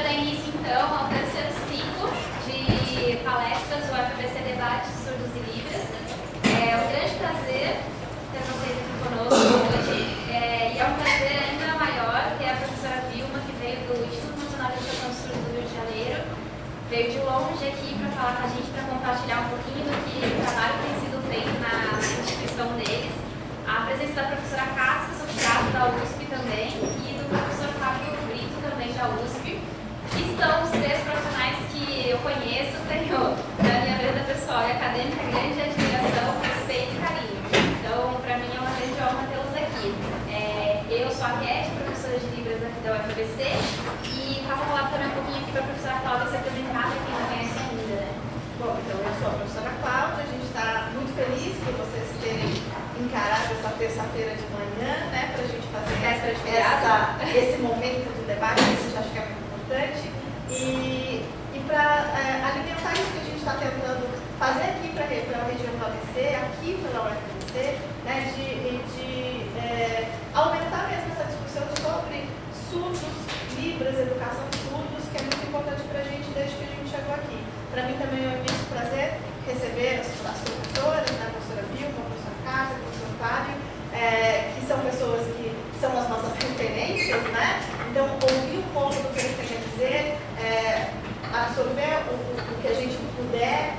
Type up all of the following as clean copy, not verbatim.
dar início, então, ao terceiro ciclo de palestras do FABC Debate Surdos e Libras. É um grande prazer ter vocês aqui conosco hoje. E é um prazer ainda maior ter a professora Vilma, que veio do Instituto Nacional de Educação Surda do Rio de Janeiro. Veio de longe aqui para falar com a gente, para compartilhar um pouquinho do que o trabalho tem sido feito na instituição deles. A presença da professora Cássia Sofiato, da USP também, e do professor Fábio Brito, também da USP, que são os três profissionais que eu conheço, tenho na minha vida pessoal e acadêmica grande admiração, respeito e carinho. Então, para mim é uma grande honra tê-los aqui. Eu sou a Cat, professora de Libras aqui da UFABC, e passo a palavra também um pouquinho aqui para a professora Cláudia se apresentar, quem não conhece ainda, né? Bom, então eu sou a professora Cláudia, a gente está muito feliz por vocês terem encarado essa terça-feira de manhã, né, para a gente fazer esse momento de debate, isso eu acho que é muito importante, e para alimentar isso que a gente está tentando fazer aqui para a região do ABC, aqui pela UFABC, né, de aumentar mesmo essa discussão sobre surdos, Libras, educação de surdos, que é muito importante para a gente desde que a gente chegou aqui. Para mim também é um imenso prazer receber as professoras, né, a professora Vilma, a professora Cássia, o professor Fábio, que são pessoas que são as nossas referências, né? Então, ouvir um pouco do que eles têm a dizer, absorver o que a gente puder,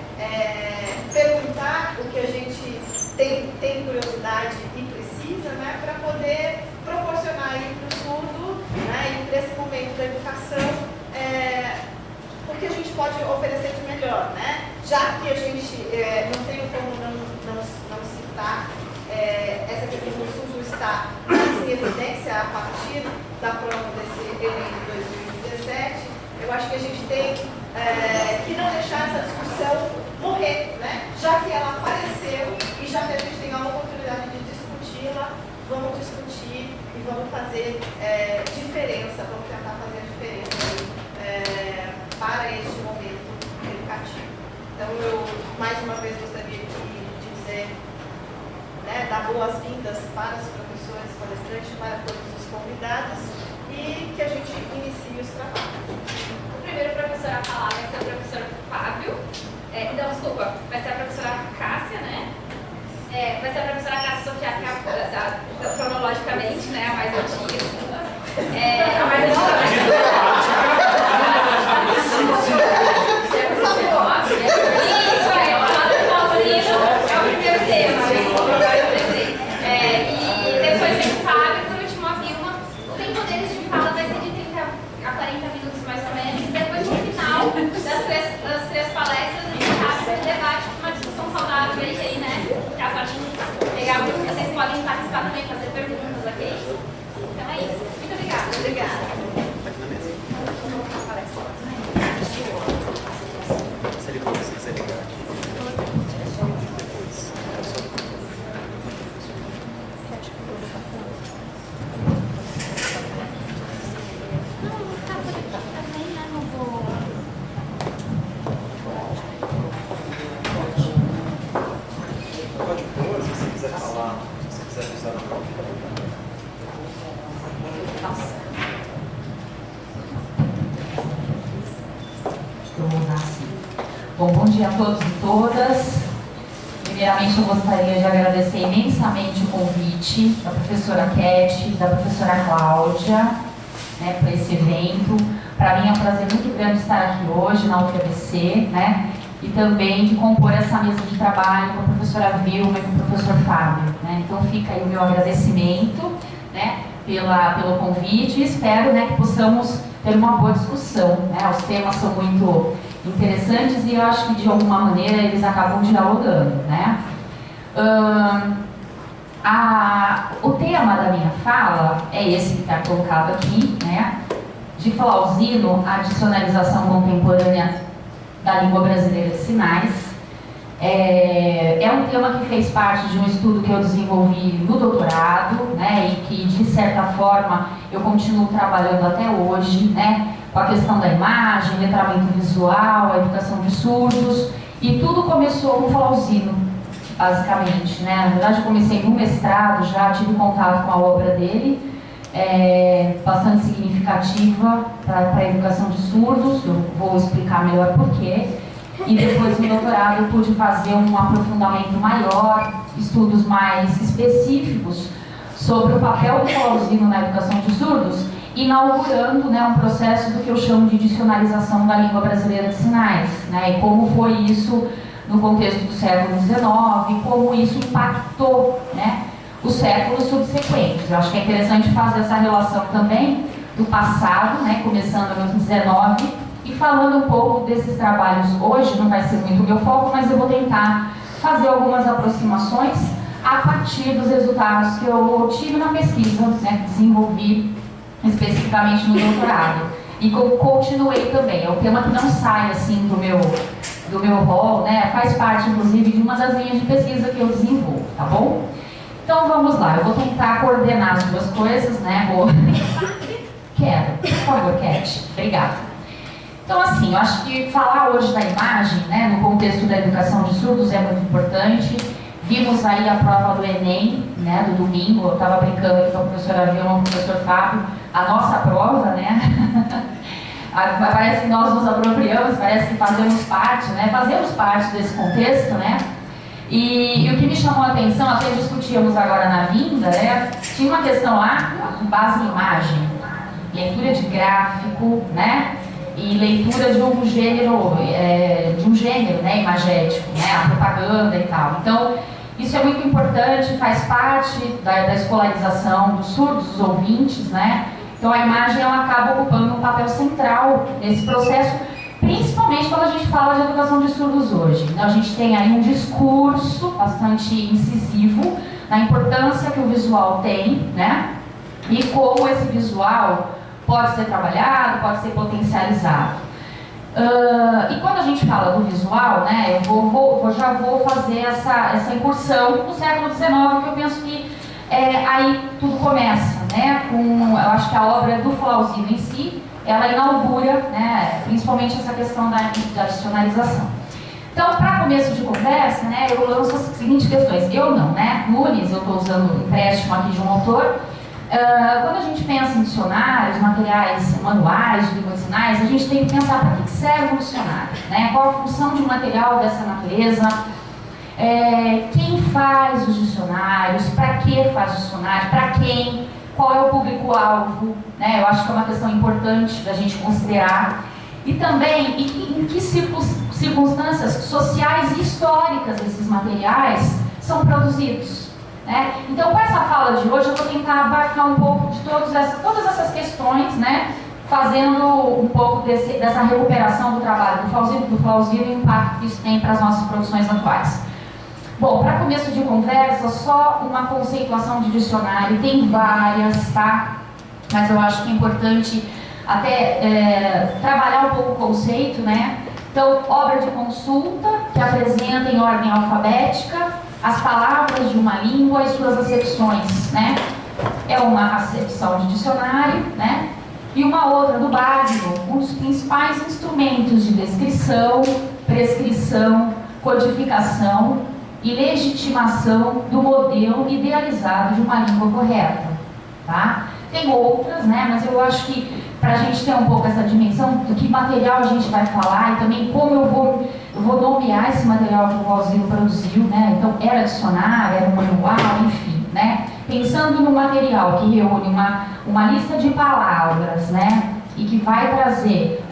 perguntar o que a gente tem curiosidade e precisa, né? Para poder proporcionar aí para o surdo, né? E para esse momento da educação, o que a gente pode oferecer de melhor, né? Já que a gente não tem como não citar essa questão do surdo está em evidência a partir da prova desse Enem de 2017, eu acho que a gente tem que não deixar essa discussão morrer, né? Já que ela apareceu e já que a gente tem a oportunidade de discuti-la, vamos discutir e vamos fazer diferença, vamos tentar fazer a diferença para este momento educativo. Então, eu, mais uma vez, gostaria de dizer, né, dar boas-vindas para os professores, palestrantes, para todos os convidados e que a gente inicie os trabalhos. O primeiro professor a falar vai ser o professor Fábio. Desculpa, vai ser a professora Cássia, né? Vai ser a professora Cássia Sofia, que é cronologicamente, né, a mais antiga. A mais antiga. Isso aí, é o primeiro tema. E depois vem o Fábio, por último a Vilma. O tempo deles de fala vai ser de 30 a 40 minutos mais ou menos. E depois no final das três palestras a gente passa um debate com uma discussão saudável aí, né? Que a parte legal, vocês podem participar também, fazer perguntas, ok? Então é isso. Muito obrigada. Obrigada. Bom dia a todos e todas. Primeiramente, eu gostaria de agradecer imensamente o convite da professora Cat, da professora Cláudia, né, por esse evento. Para mim é um prazer muito grande estar aqui hoje na UFABC, né, e também de compor essa mesa de trabalho com a professora Vilma e com o professor Fábio. Né. Então fica aí o meu agradecimento, né, pelo convite e espero, né, que possamos ter uma boa discussão. Né. Os temas são muito interessantes e eu acho que de alguma maneira eles acabam dialogando, né? O tema da minha fala é esse que está colocado aqui, né? De Flauzino, a adicionalização contemporânea da língua brasileira de sinais. É um tema que fez parte de um estudo que eu desenvolvi no doutorado, né? E que de certa forma eu continuo trabalhando até hoje, né? Com a questão da imagem, letramento visual, a educação de surdos, e tudo começou com Flauzino, basicamente, né? Na verdade, eu comecei no mestrado, já tive contato com a obra dele, bastante significativa para a educação de surdos. Eu vou explicar melhor por quê. E depois no doutorado eu pude fazer um aprofundamento maior, estudos mais específicos sobre o papel do flauzino na educação de surdos, inaugurando, né, um processo do que eu chamo de dicionarização da língua brasileira de sinais, né, e como foi isso no contexto do século XIX, e como isso impactou, né, os séculos subsequentes. Eu acho que é interessante fazer essa relação também do passado, né, começando no XIX, e falando um pouco desses trabalhos hoje. Não vai ser muito o meu foco, mas eu vou tentar fazer algumas aproximações a partir dos resultados que eu tive na pesquisa, né, que desenvolvi especificamente no doutorado. E que eu continuei também. É um tema que não sai assim do meu rol, né, faz parte inclusive de uma das linhas de pesquisa que eu desenvolvo, tá bom? Então vamos lá, eu vou tentar coordenar as duas coisas, né, Quero, por favor, Cat, obrigada. Então, assim, eu acho que falar hoje da imagem, né, no contexto da educação de surdos é muito importante. Vimos aí a prova do Enem, né, do domingo. Eu estava brincando aqui com a professora Vilma, com o professor Fábio, a nossa prova, né? Parece que nós nos apropriamos, parece que fazemos parte desse contexto, né? E o que me chamou a atenção, até discutíamos agora na vinda, né? Tinha uma questão lá, com base em imagem, leitura de gráfico, né? E leitura de um gênero, né, imagético, né, a propaganda e tal. Então, isso é muito importante, faz parte da escolarização dos surdos, dos ouvintes, né? Então, a imagem ela acaba ocupando um papel central nesse processo, principalmente quando a gente fala de educação de surdos hoje. Então, a gente tem aí um discurso bastante incisivo na importância que o visual tem, né? E como esse visual pode ser trabalhado, pode ser potencializado. E quando a gente fala do visual, né, eu já vou fazer essa incursão no século XIX, que eu penso que aí tudo começa, né, eu acho que a obra do Flauzino em si, ela inaugura, né, principalmente essa questão da dicionarização. Então, para começo de conversa, né, eu lanço as seguintes questões. Eu não, né, Nunes, eu estou usando o empréstimo aqui de um autor. Quando a gente pensa em dicionários, materiais, manuais de língua de sinais, a gente tem que pensar para que serve um dicionário, né? Qual a função de um material dessa natureza, quem faz os dicionários, para que faz dicionário, para quem, qual é o público-alvo, né? Eu acho que é uma questão importante da gente considerar. E também em que circunstâncias sociais e históricas esses materiais são produzidos. Então, com essa fala de hoje, eu vou tentar abarcar um pouco de todas essas questões, né, fazendo um pouco dessa recuperação do trabalho do Flauzino e o impacto que isso tem para as nossas produções atuais. Bom, para começo de conversa, só uma conceituação de dicionário, tem várias, tá? Mas eu acho que é importante até trabalhar um pouco o conceito, né? Então, obra de consulta, que apresenta em ordem alfabética as palavras de uma língua e suas acepções, né? É uma acepção de dicionário, né? E uma outra do Bagno, um dos principais instrumentos de descrição, prescrição, codificação e legitimação do modelo idealizado de uma língua correta, tá? Tem outras, né? Mas eu acho que para a gente ter um pouco essa dimensão do que material a gente vai falar e também como eu vou nomear esse material que o Flauzino produziu, né? Então, era dicionário, era um manual, enfim, né? Pensando no material que reúne uma lista de palavras, né? E que vai trazer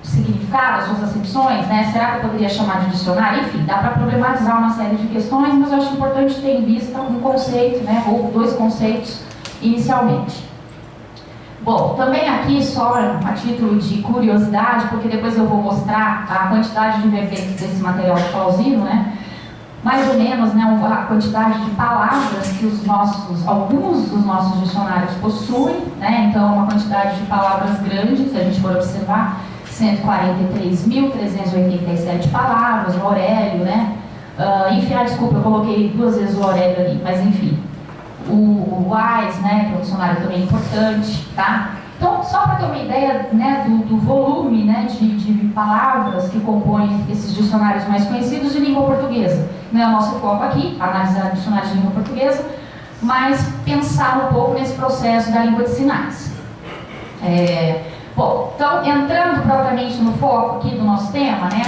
significado, as suas acepções, né? Será que eu poderia chamar de dicionário? Enfim, dá para problematizar uma série de questões, mas eu acho importante ter em vista um conceito, né? Ou dois conceitos inicialmente. Bom, também aqui, só a título de curiosidade, porque depois eu vou mostrar a quantidade de vertentes desse material de Flauzino, né? Mais ou menos, né, a quantidade de palavras que alguns dos nossos dicionários possuem, né? Então, uma quantidade de palavras grande, se a gente for observar, 143.387 palavras, o Aurélio, né? Enfim, desculpa, eu coloquei 2 vezes o Aurélio ali, mas enfim. O WISE, né, que é um dicionário também importante, tá? Então, só para ter uma ideia, né, do volume, né, de palavras que compõem esses dicionários mais conhecidos de língua portuguesa. Não é o nosso foco aqui, analisar dicionários de língua portuguesa, mas pensar um pouco nesse processo da língua de sinais. Bom, então, entrando propriamente no foco aqui do nosso tema, né?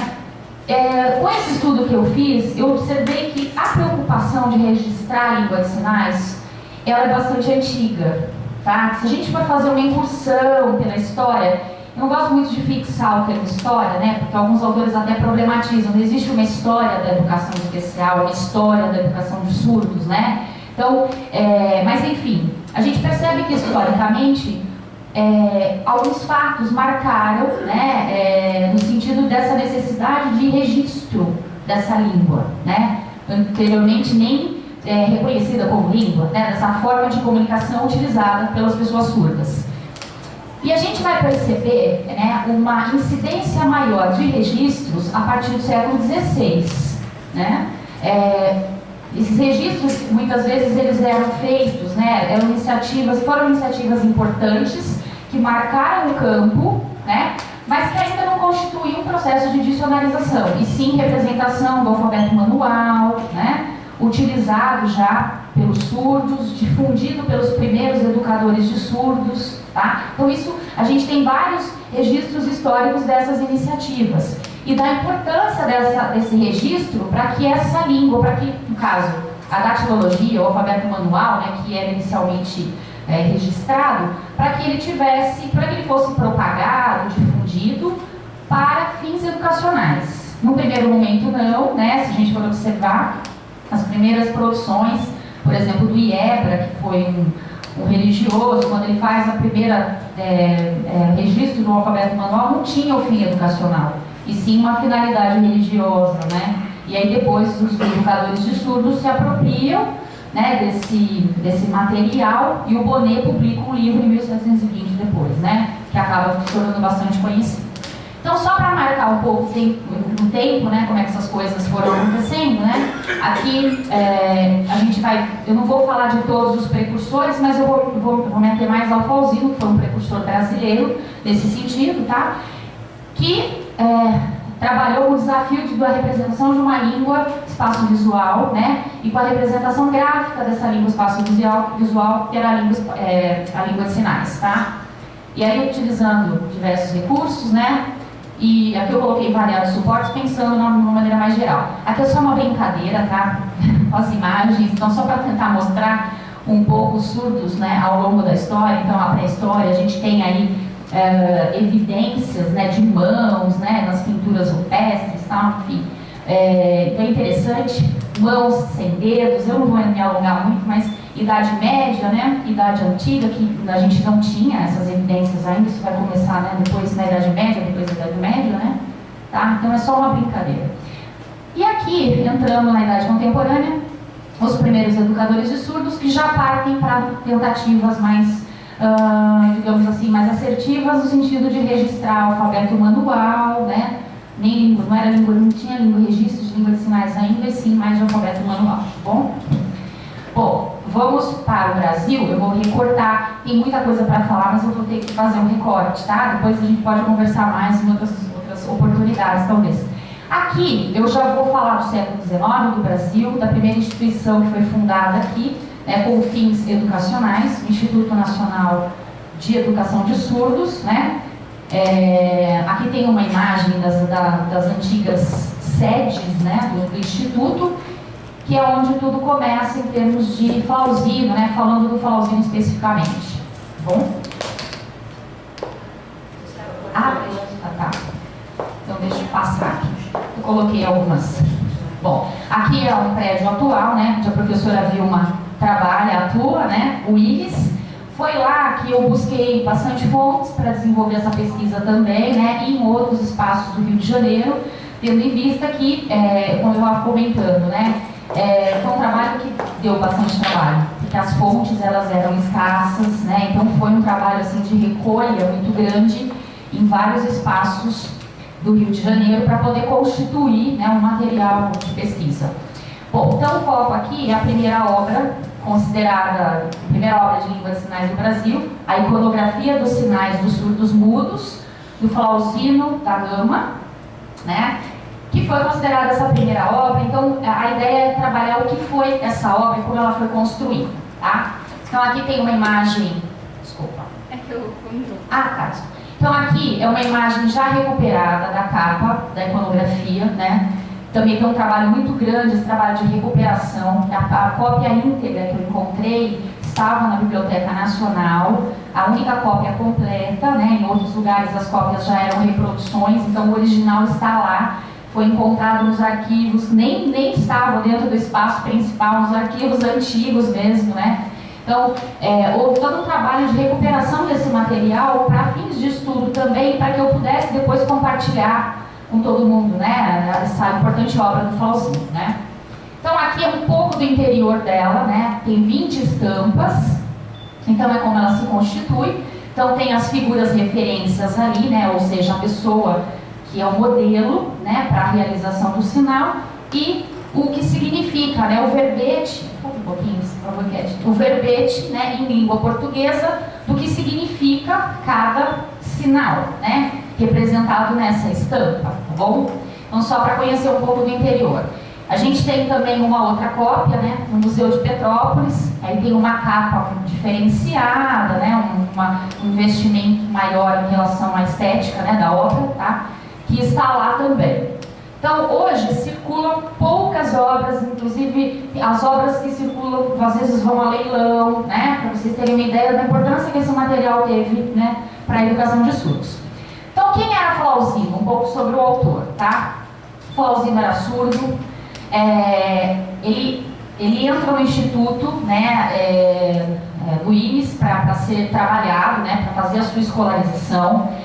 Com esse estudo que eu fiz, eu observei que a preocupação de registrar a língua de sinais, ela é bastante antiga, tá? Se a gente for fazer uma incursão pela história, eu não gosto muito de fixar o termo história, né? Porque alguns autores até problematizam. Não existe uma história da educação especial, uma história da educação de surdos, né? Então, mas enfim, a gente percebe que historicamente alguns fatos marcaram, né, no sentido dessa necessidade de registro dessa língua, né? Anteriormente nem reconhecida como língua, né? Dessa forma de comunicação utilizada pelas pessoas surdas. E a gente vai perceber, né, uma incidência maior de registros a partir do século XVI, né? Esses registros, muitas vezes, eles eram feitos, né, foram iniciativas importantes que marcaram o campo, né, mas que ainda não constituíam um processo de dicionarização, e sim representação do alfabeto manual, né, utilizado já pelos surdos, difundido pelos primeiros educadores de surdos, tá? Então isso, a gente tem vários registros históricos dessas iniciativas e da importância desse registro para que essa língua, para que, no caso, a datilologia, o alfabeto manual, né, que era inicialmente registrado, para que ele fosse propagado, difundido para fins educacionais. No primeiro momento não, né, se a gente for observar, as primeiras produções, por exemplo, do Iebra, que foi um religioso, quando ele faz a primeira registro do alfabeto manual, não tinha o fim educacional, e sim uma finalidade religiosa, né? E aí depois os educadores de surdos se apropriam, né, desse material, e o Bonnet publica um livro em 1720 depois, né, que acaba se tornando bastante conhecido. Então, só para marcar um pouco o tempo, né, como é que essas coisas foram acontecendo, né, aqui a gente eu não vou falar de todos os precursores, mas eu vou me ater mais ao Falzino, que foi um precursor brasileiro nesse sentido, tá, que trabalhou o desafio da representação de uma língua espaço-visual, né, e com a representação gráfica dessa língua espaço-visual, que era a língua de sinais, tá? E aí, utilizando diversos recursos, né, e aqui eu coloquei variados suportes, pensando de uma maneira mais geral. Aqui é só uma brincadeira, tá? As imagens, então só para tentar mostrar um pouco os surdos, né, ao longo da história. Então, a pré-história, a gente tem aí evidências, né, de mãos, né, nas pinturas rupestres, tal, enfim. Então é interessante, mãos sem dedos, eu não vou me alongar muito, mas Idade Média, né, Idade Antiga, que a gente não tinha essas evidências ainda, isso vai começar, né, depois na Idade Média, depois da Idade Média, né, tá? Então é só uma brincadeira. E aqui, entrando na Idade Contemporânea, os primeiros educadores de surdos que já partem para tentativas mais, digamos assim, mais assertivas, no sentido de registrar o alfabeto manual, né, não tinha registro de língua de sinais ainda, e sim mais de alfabeto manual, tá bom? Bom, vamos para o Brasil, eu vou recortar, tem muita coisa para falar, mas eu vou ter que fazer um recorte, tá? Depois a gente pode conversar mais em outras oportunidades, talvez. Aqui, eu já vou falar do século XIX, do Brasil, da primeira instituição que foi fundada aqui, né, com fins educacionais, o Instituto Nacional de Educação de Surdos, né? Aqui tem uma imagem das antigas sedes, né, do Instituto, que é onde tudo começa em termos de Flauzino, né, falando do Flauzino especificamente. Bom? Tá. Então deixa eu passar aqui. Eu coloquei algumas. Bom, aqui é um prédio atual, né, onde a professora Vilma trabalha, atua, né, o IRIS. Foi lá que eu busquei bastante fontes para desenvolver essa pesquisa também, né, e em outros espaços do Rio de Janeiro, tendo em vista que, como eu estava comentando, né, foi um trabalho que deu bastante trabalho, porque as fontes elas eram escassas, né, então foi um trabalho assim, de recolha muito grande em vários espaços do Rio de Janeiro para poder constituir, né, um material de pesquisa. Bom, então o foco aqui é a primeira obra, considerada a primeira obra de língua de sinais do Brasil, a iconografia dos sinais dos surdos mudos, do Flauzino da Gama, né, que foi considerada essa primeira obra. Então a ideia é trabalhar o que foi essa obra e como ela foi construída, tá? Então aqui tem uma imagem, desculpa. É que eu conto. Ah, tá. Então aqui é uma imagem já recuperada da capa, da iconografia, né? Também tem um trabalho muito grande, esse trabalho de recuperação. A cópia íntegra que eu encontrei estava na Biblioteca Nacional, a única cópia completa, né? Em outros lugares as cópias já eram reproduções, então o original está lá. Foi encontrado nos arquivos, nem estava dentro do espaço principal, nos arquivos antigos mesmo, né? Então, houve todo um trabalho de recuperação desse material para fins de estudo também, para que eu pudesse depois compartilhar com todo mundo, né? Essa importante obra do Flauzino, né? Então, aqui é um pouco do interior dela, né? Tem 20 estampas, então é como ela se constitui. Então, tem as figuras referências ali, né? Ou seja, a pessoa que é o modelo, né, para a realização do sinal, e o que significa, né, o verbete, um pouquinho, por favor, o verbete, né, em língua portuguesa, do que significa cada sinal, né, representado nessa estampa, tá bom? Então, só para conhecer um pouco do interior. A gente tem também uma outra cópia, né, no Museu de Petrópolis, aí tem uma capa diferenciada, né, um investimento maior em relação à estética, né, da obra, tá? Que está lá também. Então, hoje circulam poucas obras, inclusive as obras que circulam, às vezes vão a leilão, né, para vocês terem uma ideia da importância que esse material teve, né, para a educação de surdos. Então, quem era Flauzino? Um pouco sobre o autor, tá? Flauzino era surdo, ele entra no instituto, né, do IMES para ser trabalhado, né, para fazer a sua escolarização.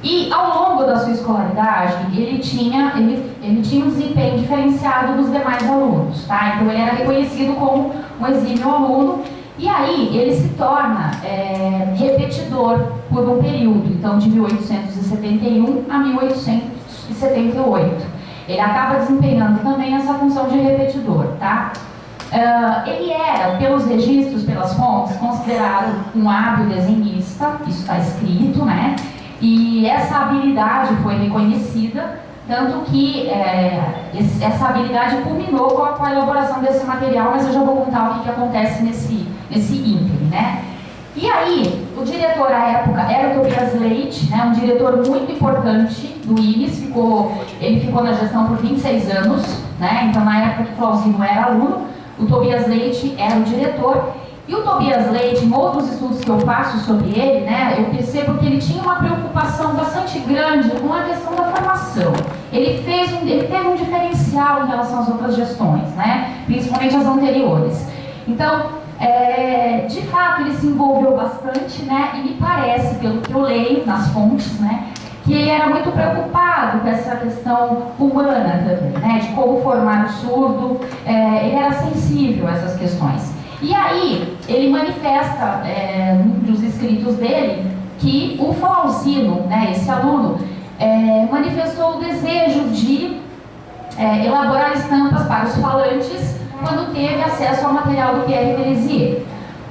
E ao longo da sua escolaridade, ele tinha um desempenho diferenciado dos demais alunos, tá? Então ele era reconhecido como um exímio aluno, e aí ele se torna repetidor por um período, então de 1871 a 1878. Ele acaba desempenhando também essa função de repetidor, tá? Ele era, pelos registros, pelas fontes, considerado um hábil desenhista, isso está escrito, né? E essa habilidade foi reconhecida, tanto que essa habilidade culminou com a elaboração desse material, mas eu já vou contar o que acontece nesse ínterim, né? E aí, o diretor à época era o Tobias Leite, né, um diretor muito importante do IMES, ele ficou na gestão por 26 anos, né? Então na época que Flauzino era aluno, o Tobias Leite era o diretor. E o Tobias Leite, em outros estudos que eu faço sobre ele, né, eu percebo que ele tinha uma preocupação bastante grande com a questão da formação. Ele teve um diferencial em relação às outras gestões, né, principalmente as anteriores. Então, de fato, ele se envolveu bastante, né, e me parece, pelo que eu leio nas fontes, né, que ele era muito preocupado com essa questão humana também, né, de como formar o surdo. Ele era sensível a essas questões. E aí, ele manifesta, num dos escritos dele, que o Flauzino, né, esse aluno, manifestou o desejo de elaborar estampas para os falantes quando teve acesso ao material do Pierre Pellissier.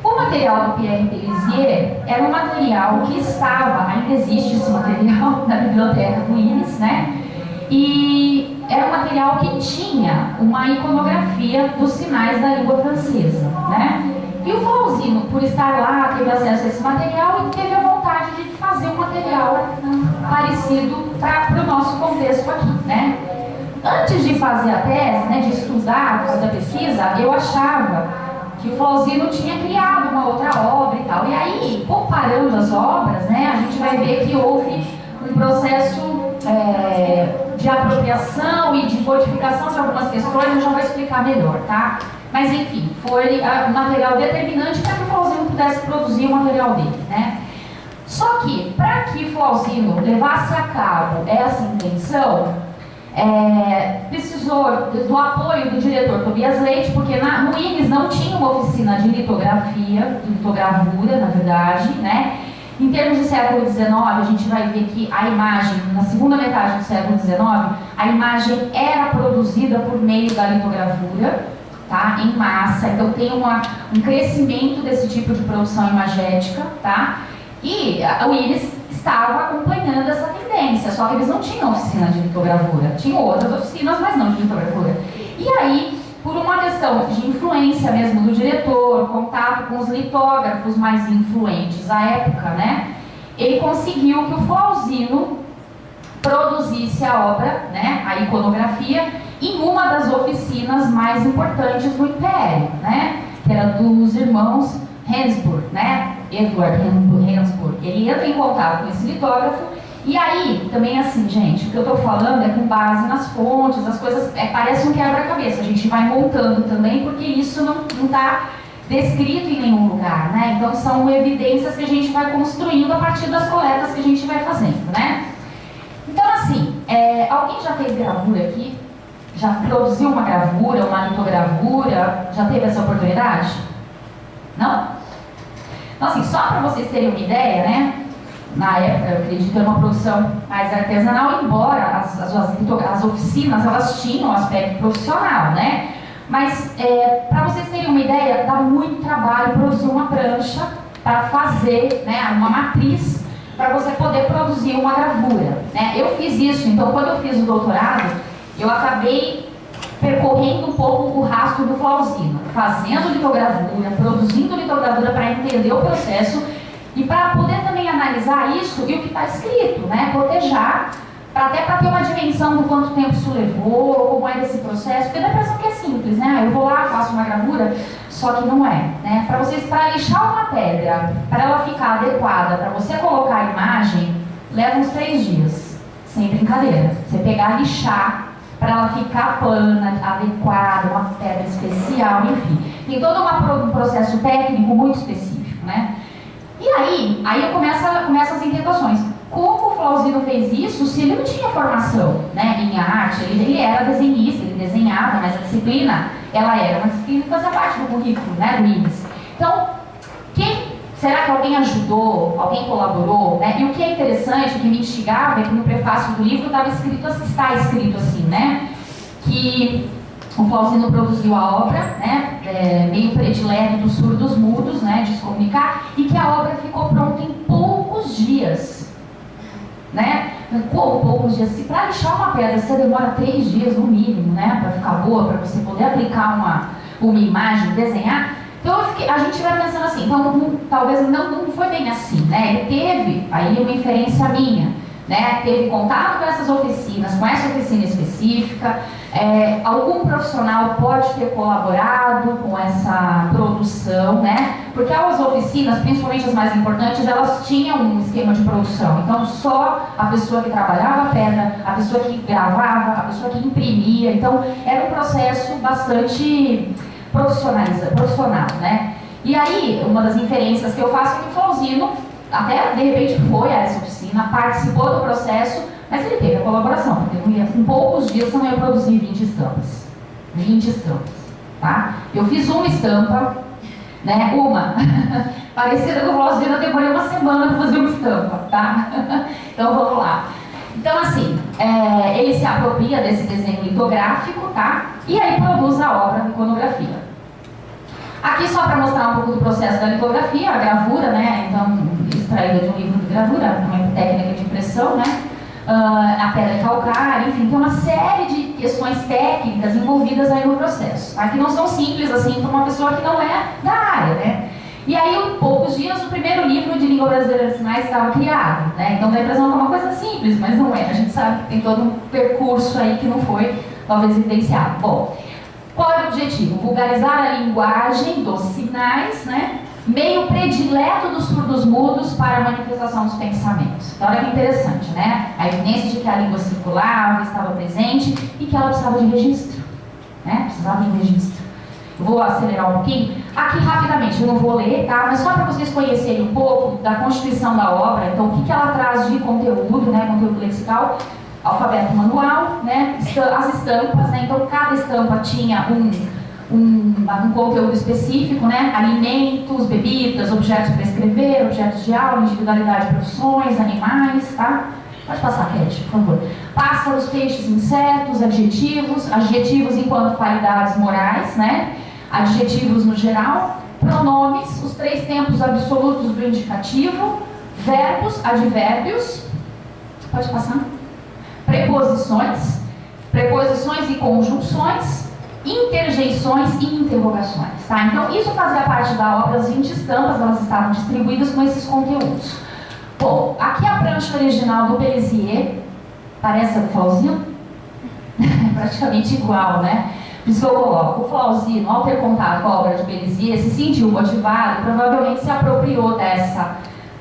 O material do Pierre Pellissier era um material que ainda existe esse material na biblioteca do IMES, né? E era um material que tinha uma iconografia dos sinais da língua francesa, né? E o Flauzino, por estar lá, teve acesso a esse material e teve a vontade de fazer um material parecido para o nosso contexto aqui, né? Antes de fazer a tese, né, de estudar, fazer a pesquisa, eu achava que o Flauzino tinha criado uma outra obra e tal. E aí, comparando as obras, né, a gente vai ver que houve um processo de apropriação e de codificação de algumas questões, eu já vou explicar melhor, tá? Mas enfim, foi um material determinante para que o Flauzino pudesse produzir o material dele, né? Só que, para que Flauzino levasse a cabo essa intenção, precisou do apoio do diretor Tobias Leite, porque no IMES não tinha uma oficina de litografia, de litogravura, na verdade, né? Em termos de século XIX, a gente vai ver que a imagem, na segunda metade do século XIX, a imagem era produzida por meio da litogravura, tá? Em massa. Então tem um crescimento desse tipo de produção imagética, tá? E o IMES estava acompanhando essa tendência, só que eles não tinham oficina de litogravura. Tinham outras oficinas, mas não de litogravura. E aí, por uma questão de influência mesmo do diretor, contato com os litógrafos mais influentes à época, né? Ele conseguiu que o Flauzino produzisse a obra, né, a iconografia, em uma das oficinas mais importantes do Império, né, que era dos irmãos Hensburg, né, Edward Hensburg. Ele entra em contato com esse litógrafo, e aí, também assim, gente, o que eu estou falando é com base nas fontes, as coisas, parece um quebra-cabeça, a gente vai montando também, porque isso não está descrito em nenhum lugar, né, então são evidências que a gente vai construindo a partir das coletas que a gente vai fazendo, né. Então, assim, alguém já fez gravura aqui? Já produziu uma gravura, uma litogravura? Já teve essa oportunidade? Não? Então, assim, só para vocês terem uma ideia, né? Na época, eu acredito que era uma produção mais artesanal, embora as oficinas, elas tinham um aspecto profissional, né? Mas, para vocês terem uma ideia, dá muito trabalho produzir uma prancha para fazer, né, uma matriz para você poder produzir uma gravura, né? Eu fiz isso, então quando eu fiz o doutorado, eu acabei percorrendo um pouco o rastro do Flauzino, fazendo litogravura, produzindo litogravura para entender o processo e para poder também analisar isso e o que está escrito, né? Cotejar, até para ter uma dimensão do quanto tempo isso levou, como é esse processo, porque dá a impressão que é simples, né? Eu vou lá, faço uma gravura, só que não é, né? Para lixar uma pedra, para ela ficar adequada, para você colocar a imagem, leva uns 3 dias, sem brincadeira. Você pegar, lixar, para ela ficar plana, adequada, uma pedra especial, enfim. Tem todo um processo técnico muito específico, né? E aí começam as inquietações. Como o Flauzino fez isso se ele não tinha formação, né, em arte? Ele era desenhista, ele desenhava, mas a disciplina, ela era uma disciplina que fazia parte do currículo, né, do IBS. Então, será que alguém ajudou, alguém colaborou, né? E o que é interessante, o que me instigava é que no prefácio do livro está escrito assim, né, que o Flauzino produziu a obra, né, meio predileto dos surdos mudos, né, de se comunicar, e que a obra ficou pronta em poucos dias. Né? Como poucos dias? Se para lixar uma pedra você demora 3 dias no mínimo, né? Para ficar boa, para você poder aplicar uma imagem, desenhar. Então a gente vai pensando assim, então talvez não foi bem assim, né? Ele teve aí uma inferência minha, né? Teve contato com essas oficinas, com essa oficina específica. Algum profissional pode ter colaborado com essa produção, né? Porque as oficinas, principalmente as mais importantes, elas tinham um esquema de produção. Então, só a pessoa que trabalhava a pedra, a pessoa que gravava, a pessoa que imprimia. Então, era um processo bastante profissional, né? E aí, uma das inferências que eu faço é que o Flauzino, até de repente foi a essa oficina, participou do processo, mas ele teve a colaboração, porque em poucos dias você não ia produzir 20 estampas. 20 estampas, tá? Eu fiz uma estampa, né? Uma. Parecida com o Flauzino, eu demorei uma semana para fazer uma estampa, tá? Então vamos lá. Então assim, ele se apropria desse desenho litográfico, tá? E aí produz a obra de iconografia. Aqui só para mostrar um pouco do processo da litografia, a gravura, né? Então, extraída de um livro de gravura, uma técnica de impressão, né? A pedra calcária, enfim, tem uma série de questões técnicas envolvidas aí no processo, tá? Que não são simples assim para uma pessoa que não é da área, né? E aí, em poucos dias, o primeiro livro de língua brasileira de sinais estava criado, né? Então dá a impressão que é uma coisa simples, mas não é. A gente sabe que tem todo um percurso aí que não foi, talvez, evidenciado. Bom, qual é o objetivo? Vulgarizar a linguagem dos sinais, né? Meio predileto dos surdos mudos para a manifestação dos pensamentos. Então, olha que interessante, né? A evidência de que a língua circulava, estava presente e que ela precisava de registro, né? Precisava de registro. Eu vou acelerar um pouquinho. Aqui, rapidamente, eu não vou ler, tá? Mas só para vocês conhecerem um pouco da constituição da obra, então, o que ela traz de conteúdo, né? Conteúdo lexical, alfabeto manual, né? As estampas, né? Então, cada estampa tinha um conteúdo específico, né? Alimentos, bebidas, objetos para escrever, objetos de aula, individualidade de profissões, animais, tá? Pode passar, Cat, por favor. Pássaros, peixes, insetos, adjetivos enquanto qualidades morais, né? Adjetivos no geral, pronomes, os 3 tempos absolutos do indicativo, verbos, advérbios, pode passar? Preposições e conjunções, interjeições e interrogações, tá? Então, isso fazia parte da obra, as 20 estampas, elas estavam distribuídas com esses conteúdos. Bom, aqui a prancha original do Bézier, parece a do Flauzino? É praticamente igual, né? Por isso que eu coloco, o Flauzino, ao ter contato com a obra de Bézier, se sentiu motivado, provavelmente se apropriou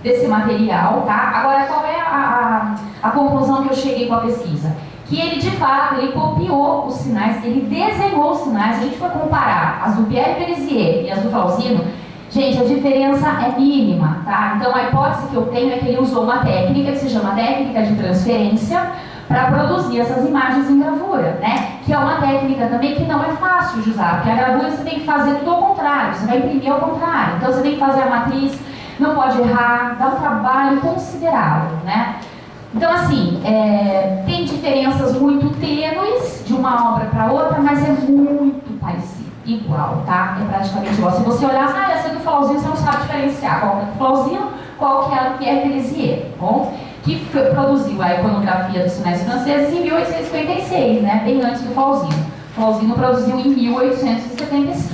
desse material, tá? Agora, qual é a conclusão que eu cheguei com a pesquisa? Que ele, de fato, ele copiou os sinais, ele desenhou os sinais. Se a gente for comparar as do Pierre Bézier e as do Flauzino, gente, a diferença é mínima, tá? Então, a hipótese que eu tenho é que ele usou uma técnica que se chama técnica de transferência para produzir essas imagens em gravura, né? Que é uma técnica também que não é fácil de usar, porque a gravura você tem que fazer tudo ao contrário, você vai imprimir ao contrário. Então, você tem que fazer a matriz, não pode errar, dá um trabalho considerável, né? Então, assim, tem diferenças muito tênues de uma obra para outra, mas é muito parecido, igual, tá? É praticamente igual. Se você olhar, essa é do Flauzino, você não sabe diferenciar qual é do Flauzino, qual que é a do Pierre Bézier, bom? Que produziu a iconografia dos sinais franceses em 1856, né? Bem antes do Flauzino. O Flauzino produziu em 1875.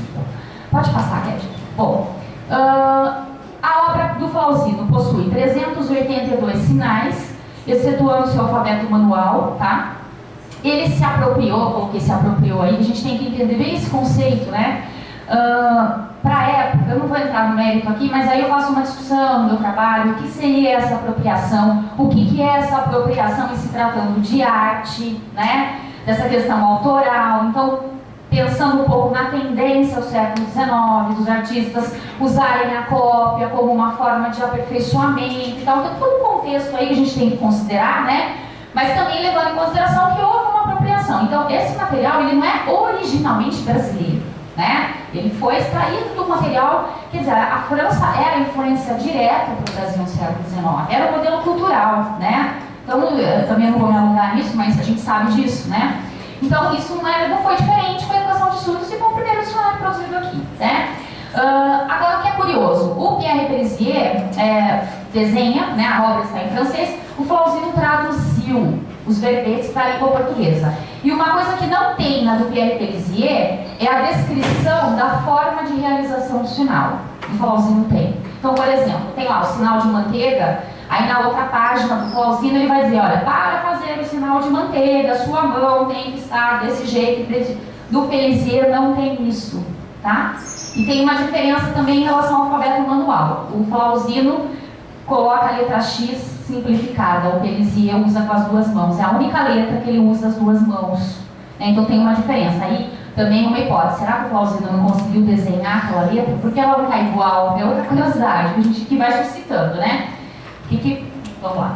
Pode passar, Ed? Bom, a obra do Flauzino possui 382 sinais, excetuando o seu alfabeto manual, tá? Ele se apropriou, coloquei se apropriou aí, a gente tem que entender bem esse conceito, né? Para a época, eu não vou entrar no mérito aqui, mas aí eu faço uma discussão no meu trabalho, o que seria essa apropriação, o que é essa apropriação em se tratando de arte, né? Dessa questão autoral. Então, pensando um pouco na tendência ao século XIX, dos artistas usarem a cópia como uma forma de aperfeiçoamento e tal. Então, todo um contexto aí que a gente tem que considerar, né? Mas também levando em consideração que houve uma apropriação. Então, esse material, ele não é originalmente brasileiro, né? Ele foi extraído do material, quer dizer, a França era a influência direta para o Brasil no século XIX, era o modelo cultural, né? Então, eu também não vou me alongar nisso, mas a gente sabe disso, né? Então, isso não foi diferente com a educação de surdos e com o primeiro dicionário produzido aqui, né? Agora, o que é curioso, o Pierre Bézier desenha, né, a obra está em francês, o Flauzino traduziu os verbetes para a língua portuguesa. E uma coisa que não tem na do Pierre Bézier é a descrição da forma de realização do sinal. O Flauzino tem. Então, por exemplo, tem lá o sinal de manteiga, aí na outra página do Flauzino ele vai dizer, olha, para fazer o sinal de manteiga, sua mão tem que estar desse jeito, do Bézier não tem isso, tá? E tem uma diferença também em relação ao alfabeto manual. O Flauzino coloca a letra X simplificada, o Bézier usa com as duas mãos. É a única letra que ele usa as duas mãos, né? Então tem uma diferença. Aí também uma hipótese, será que o Flauzino não conseguiu desenhar aquela letra? Porque ela não está igual? É outra curiosidade que a gente que vai suscitando, né? Vamos lá.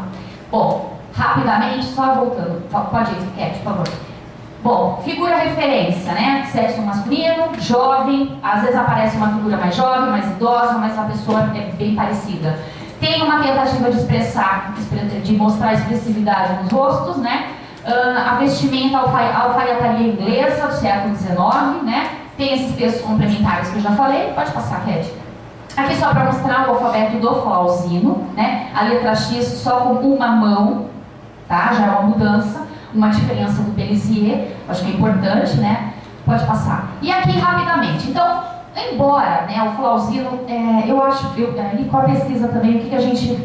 Bom, rapidamente, só voltando. Pode ir, Cat, por favor. Bom, figura referência, né? Sexo masculino, jovem, às vezes aparece uma figura mais jovem, mais idosa, mas a pessoa é bem parecida. Tem uma tentativa de expressar, de mostrar expressividade nos rostos, né? A vestimenta alfaiataria inglesa do século XIX, né? Tem esses textos complementares que eu já falei. Pode passar, Cat. Aqui só para mostrar o alfabeto do Flauzino, né? A letra X só com uma mão, tá? Já é uma mudança, uma diferença do Bézier, acho que é importante, né? Pode passar. E aqui rapidamente. Então, embora, né, o Flauzino, eu acho, e com a pesquisa também, o que a gente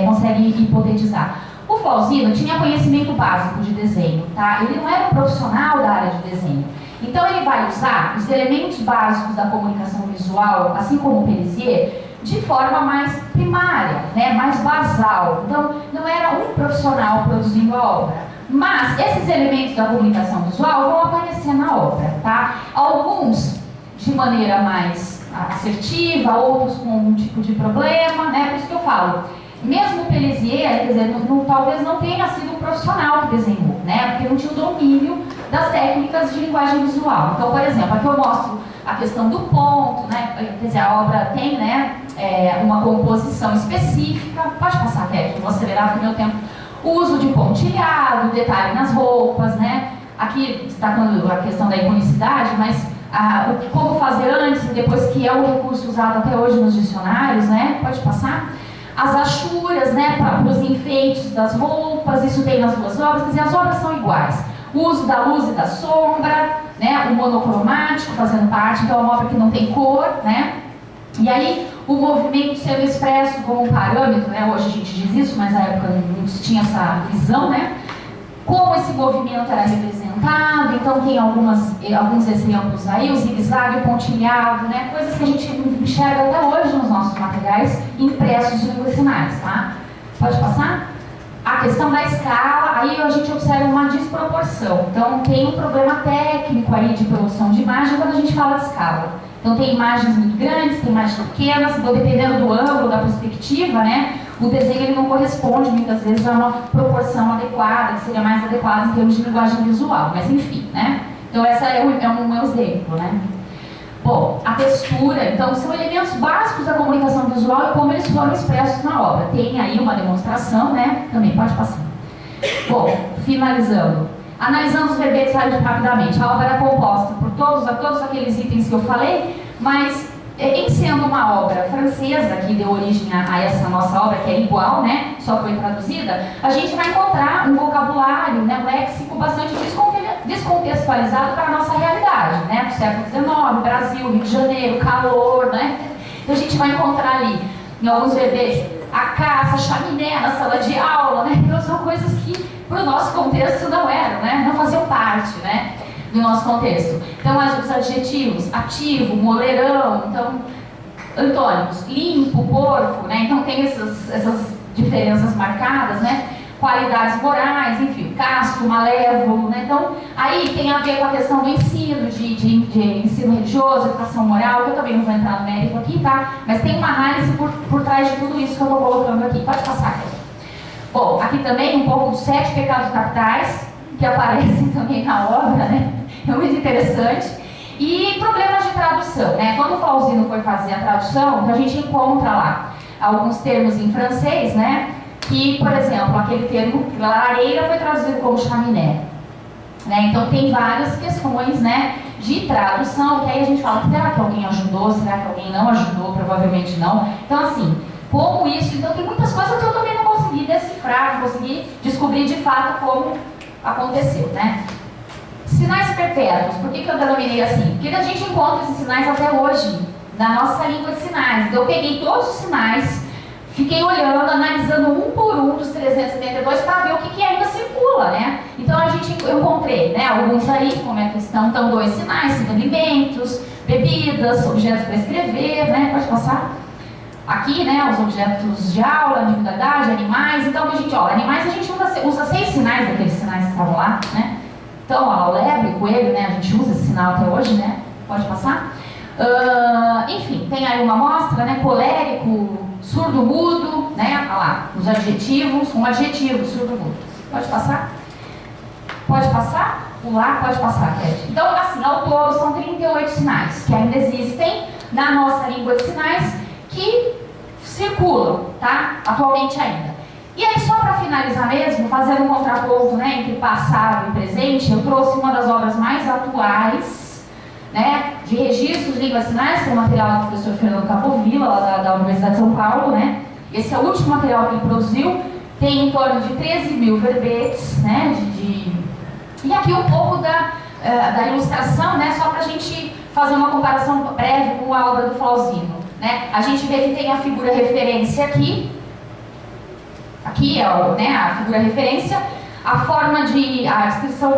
consegue hipotetizar? O Flauzino tinha conhecimento básico de desenho, tá? Ele não era um profissional da área de desenho. Então ele vai usar os elementos básicos da comunicação visual, assim como o Bézier, de forma mais primária, né, mais basal. Então não era um profissional produzindo a obra, mas esses elementos da comunicação visual vão aparecer na obra, tá? Alguns de maneira mais assertiva, outros com um tipo de problema, né? Por isso que eu falo, mesmo o Bézier, quer dizer, talvez não tenha sido um profissional que desenhou, né? Porque não tinha o domínio das técnicas de linguagem visual. Então, por exemplo, aqui eu mostro a questão do ponto, né? Quer dizer, a obra tem, né, uma composição específica. Pode passar, Kevin, vou acelerar porque o meu tempo. O uso de pontilhado, detalhe nas roupas, né? Aqui destacando a questão da iconicidade, mas como fazer antes e depois, que é o recurso usado até hoje nos dicionários, né? Pode passar. As achuras, né, para os enfeites das roupas, isso tem nas duas obras, quer dizer, as obras são iguais. O uso da luz e da sombra, né? O monocromático fazendo parte, então é uma obra que não tem cor, né? E aí o movimento sendo expresso como um parâmetro, né? Hoje a gente diz isso, mas na época não se tinha essa visão, né? Como esse movimento era representado, então tem alguns exemplos aí, o zigue-zague, o pontilhado, né? Coisas que a gente enxerga até hoje nos nossos materiais impressos de línguas sinais, tá? Pode passar? A questão da escala, aí a gente observa uma desproporção. Então tem um problema técnico aí de produção de imagem quando a gente fala de escala. Então tem imagens muito grandes, tem imagens pequenas, então dependendo do ângulo, da perspectiva, né? O desenho ele não corresponde muitas vezes a uma proporção adequada, que seria mais adequada em termos de linguagem visual, mas enfim, né? Então essa é um exemplo, né? Bom, a textura, então, são elementos básicos da comunicação visual e como eles foram expressos na obra. Tem aí uma demonstração, né? Também pode passar. Bom, finalizando. Analisando os verbetes rapidamente. A obra era composta por todos aqueles itens que eu falei, mas em sendo uma obra francesa, que deu origem a essa nossa obra, que é igual, né? Só foi traduzida, a gente vai encontrar um vocabulário, né? Um léxico bastante descontextualizado para a nossa realidade, né? Do século XIX, Brasil, Rio de Janeiro, calor, né? Então a gente vai encontrar ali, em alguns verbetes, a caça, a chaminé na sala de aula, né? Então são coisas que, para o nosso contexto, não eram, né? Não faziam parte, né? Do nosso contexto. Então, os adjetivos, ativo, moleirão, então, antônimos, limpo, porco, né? Então tem essas diferenças marcadas, né? Qualidades morais, enfim, casto, malévolo, né? Então, aí tem a ver com a questão do ensino, de ensino religioso, educação moral, que eu também não vou entrar no mérito aqui, tá? Mas tem uma análise por trás de tudo isso que eu estou colocando aqui. Pode passar, aqui. Bom, aqui também um pouco dos 7 pecados capitais, que aparecem também na obra, né? É muito interessante. E problemas de tradução, né? Quando o Flauzino foi fazer a tradução, a gente encontra lá alguns termos em francês, né? Que, por exemplo, aquele termo lareira foi traduzido como chaminé, né? Então tem várias questões, né, de tradução, que aí a gente fala, será que alguém ajudou? Será que alguém não ajudou? Provavelmente não. Então assim, como isso, então tem muitas coisas que eu também não consegui decifrar, não consegui descobrir de fato como aconteceu, né? Sinais perpétuos, por que eu denominei assim? Porque a gente encontra esses sinais até hoje, na nossa língua de sinais. Então eu peguei todos os sinais, fiquei olhando, analisando um por um dos 372 para ver o que ainda circula, né? Então eu encontrei, né, alguns aí, como é que estão, então 2 sinais, sendo alimentos, bebidas, objetos para escrever, né? Pode passar? Aqui, né, os objetos de aula, individualidade, animais. Então, animais a gente usa 6 sinais daqueles sinais que estavam lá, né? Então, ó, o lebre, o coelho, né, a gente usa esse sinal até hoje, né? Pode passar? Enfim, tem aí uma amostra, né? Colérico, surdo-mudo, né? Olha lá, os adjetivos, um adjetivo, surdo-mudo. Pode passar? Pode passar? Pular? Pode passar, Ted. Então, assim, ao todo são 38 sinais que ainda existem na nossa língua de sinais que circulam, tá? Atualmente ainda. E aí, só para finalizar mesmo, fazendo um contraponto, né, entre passado e presente, eu trouxe uma das obras mais atuais, né, de registros de línguas sinais, que é o material do professor Fernando Capovilla, lá da Universidade de São Paulo, né. Esse é o último material que ele produziu, tem em torno de 13 mil verbetes, né, E aqui um pouco da ilustração, né, só para a gente fazer uma comparação breve com a obra do Flauzino, né. A gente vê que tem a figura referência aqui é a figura referência, a forma a descrição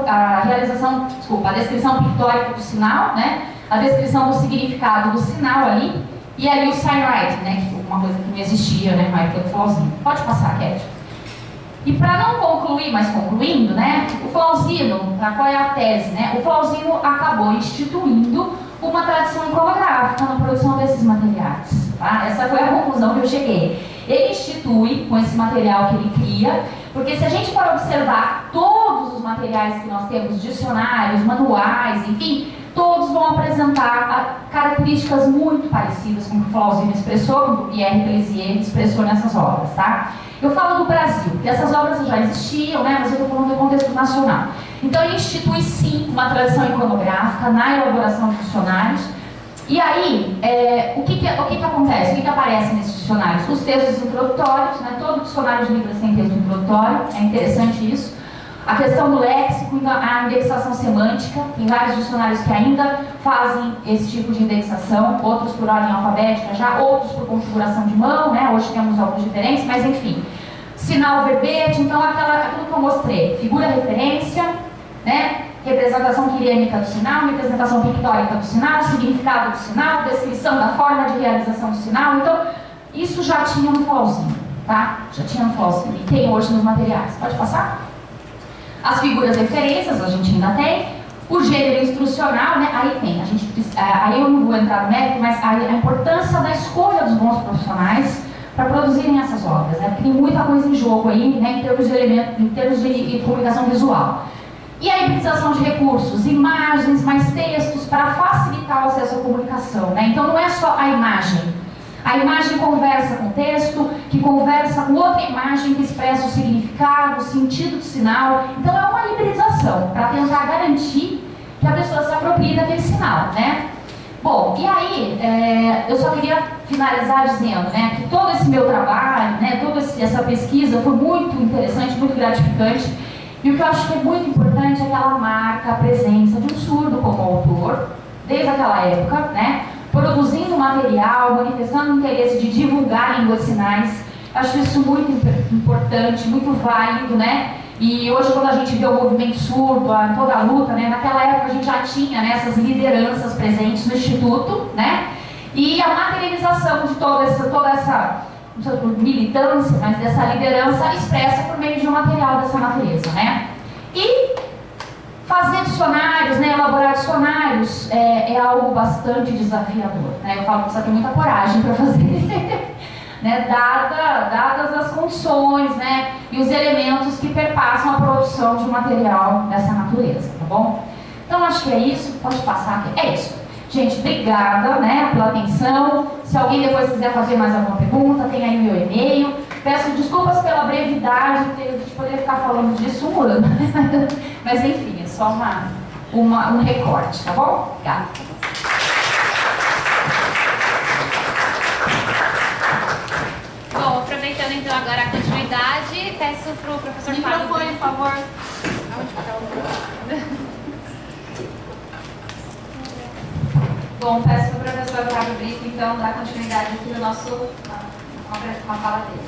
pictórica do sinal, né? A descrição do significado do sinal ali, e ali o signwriting, né? Que foi uma coisa que não existia, né? Na época do Flauzino. Pode passar, Cat. E para não concluir, mas concluindo, né? O Flauzino, qual é a tese, né? O Flauzino acabou instituindo uma tradição iconográfica na produção desses materiais, tá? Essa foi a conclusão que eu cheguei. Ele institui com esse material que ele cria, porque se a gente for observar todos os materiais que nós temos, dicionários, manuais, enfim, todos vão apresentar características muito parecidas com o que o Flauzino expressou, com o que o Pierre Pellissier expressou nessas obras, tá? Eu falo do Brasil, porque essas obras já existiam, né, mas eu estou falando do contexto nacional. Então ele institui sim uma tradição iconográfica na elaboração de dicionários. E aí, o que acontece? O que aparece nesses dicionários? Os textos introdutórios, né? Todo dicionário de Libras tem texto introdutório, é interessante isso. A questão do léxico, a indexação semântica, tem vários dicionários que ainda fazem esse tipo de indexação, outros por ordem alfabética já, outros por configuração de mão, né? Hoje temos alguns diferentes, mas enfim. Sinal verbete, então aquilo que eu mostrei, figura referência, né? Representação quirêmica do sinal, representação pictórica do sinal, significado do sinal, descrição da forma de realização do sinal. Então, isso já tinha no FLAUzinho, tá? Já tinha no FLAUzinho e tem hoje nos materiais. Pode passar? As figuras referências a gente ainda tem. O gênero instrucional, né? Aí tem, aí eu não vou entrar no mérito, mas a importância da escolha dos bons profissionais para produzirem essas obras, né? Porque tem muita coisa em jogo aí, né? Em termos de comunicação visual. E a hibridização de recursos, imagens, mais textos, para facilitar o acesso à comunicação, né? Então não é só a imagem. A imagem conversa com o texto, que conversa com outra imagem que expressa o significado, o sentido do sinal. Então é uma hibridização, para tentar garantir que a pessoa se aproprie daquele sinal, né? Bom, e aí, eu só queria finalizar dizendo, né, que todo esse meu trabalho, né, toda essa pesquisa foi muito interessante, muito gratificante. E o que eu acho que é muito importante é que ela marca a presença de um surdo como autor, desde aquela época, né, produzindo material, manifestando o interesse de divulgar línguas de sinais. Eu acho isso muito importante, muito válido, né? E hoje, quando a gente vê o movimento surdo, toda a luta, né, naquela época a gente já tinha, né, essas lideranças presentes no Instituto, né? E a materialização de toda essa não sei por militância, mas dessa liderança expressa por meio de um material dessa natureza, né? E fazer dicionários, né, elaborar dicionários é algo bastante desafiador, né? Eu falo que precisa ter muita coragem para fazer, né? Dadas as condições, né, e os elementos que perpassam a produção de um material dessa natureza, tá bom? Então acho que é isso, pode passar aqui, é isso. Gente, obrigada, né, pela atenção. Se alguém depois quiser fazer mais alguma pergunta, tem aí o meu e-mail. Peço desculpas pela brevidade de poder ficar falando disso um ano. Mas enfim, é só um recorte, tá bom? Obrigada. Bom, aproveitando então agora a continuidade, peço para o professor Fábio. Microfone, por favor. Onde fica o... Bom, peço para o professor Fábio Brito, então, dar continuidade aqui no nosso, com a fala dele.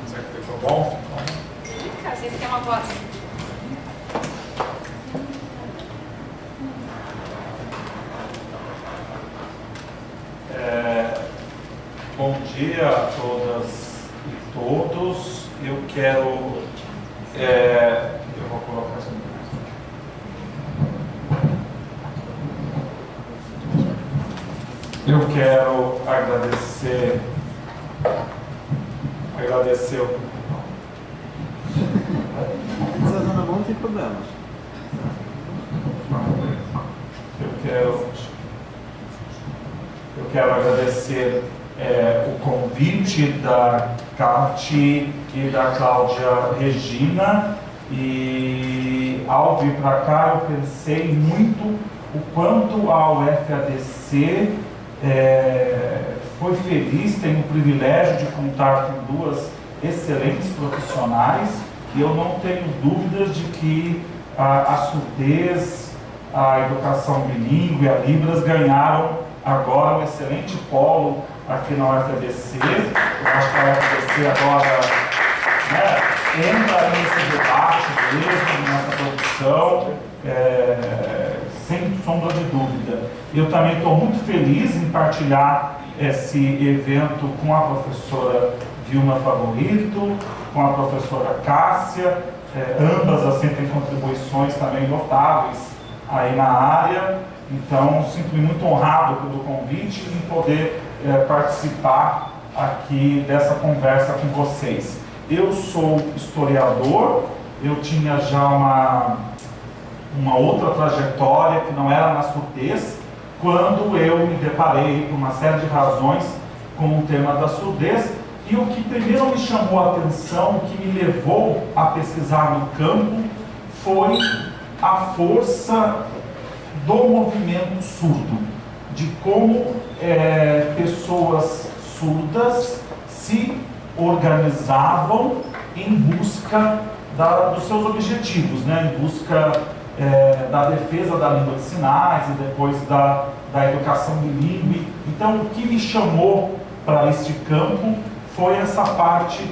Será que ficou bom? Vocês têm uma voz. Bom dia a todas e todos. Eu quero... eu vou colocar assim. Eu quero agradecer o... Usando a mão não tem problema. Eu quero agradecer o convite da Cati e da Cláudia Regina, e ao vir para cá eu pensei muito o quanto a UFADC foi feliz, tem o privilégio de contar com duas excelentes profissionais, e eu não tenho dúvidas de que a surdez, a educação bilíngue e a Libras ganharam agora um excelente polo aqui na UFADC. Eu acho que a UFADC agora, né, entra nesse debate mesmo, nessa produção, sem sombra de dúvida. Eu também estou muito feliz em partilhar esse evento com a professora Vilma Favorito, com a professora Cássia, ambas assim têm contribuições também notáveis aí na área. Então, sinto-me muito honrado pelo convite e em poder participar aqui dessa conversa com vocês. Eu sou historiador, eu tinha já uma outra trajetória que não era na surdez, quando eu me deparei, por uma série de razões, com o tema da surdez, e o que primeiro me chamou a atenção, o que me levou a pesquisar no campo, foi a força do movimento surdo, de como pessoas surdas se organizavam em busca dos seus objetivos, né? Em busca da defesa da língua de sinais e depois da educação bilíngue. Então, o que me chamou para este campo foi essa parte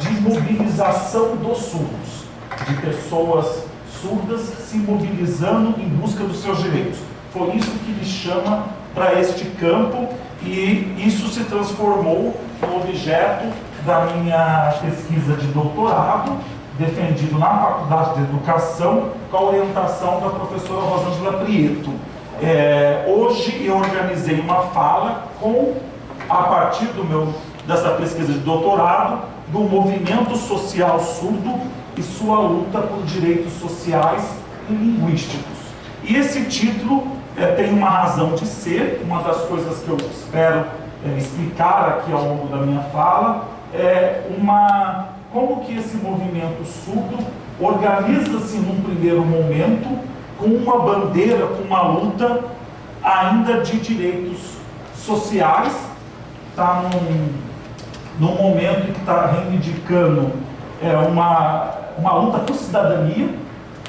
de mobilização dos surdos, de pessoas surdas se mobilizando em busca dos seus direitos. Foi isso que me chama para este campo e isso se transformou no objeto da minha pesquisa de doutorado, defendido na Faculdade de Educação, com a orientação da professora Rosângela Prieto. Hoje eu organizei uma fala a partir dessa pesquisa de doutorado, do movimento social surdo e sua luta por direitos sociais e linguísticos. E esse título tem uma razão de ser. Uma das coisas que eu espero explicar aqui ao longo da minha fala como que esse movimento surdo organiza-se num primeiro momento com uma bandeira, com uma luta ainda de direitos sociais, está num momento que está reivindicando uma luta por cidadania,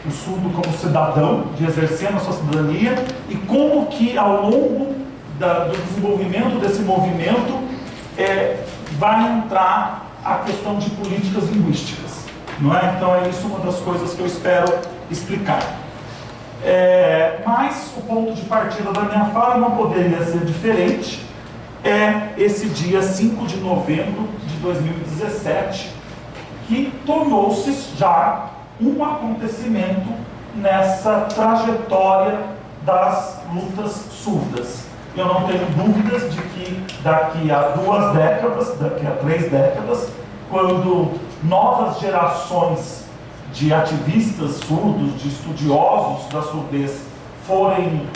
o surdo como cidadão, de exercendo a sua cidadania, e como que ao longo do desenvolvimento desse movimento vai entrar a questão de políticas linguísticas, não é? Então é isso uma das coisas que eu espero explicar. Mas o ponto de partida da minha fala não poderia ser diferente. Esse dia 5 de novembro de 2017, que tornou-se já um acontecimento nessa trajetória das lutas surdas. Eu não tenho dúvidas de que daqui a 2 décadas, daqui a 3 décadas, quando novas gerações de ativistas surdos, de estudiosos da surdez forem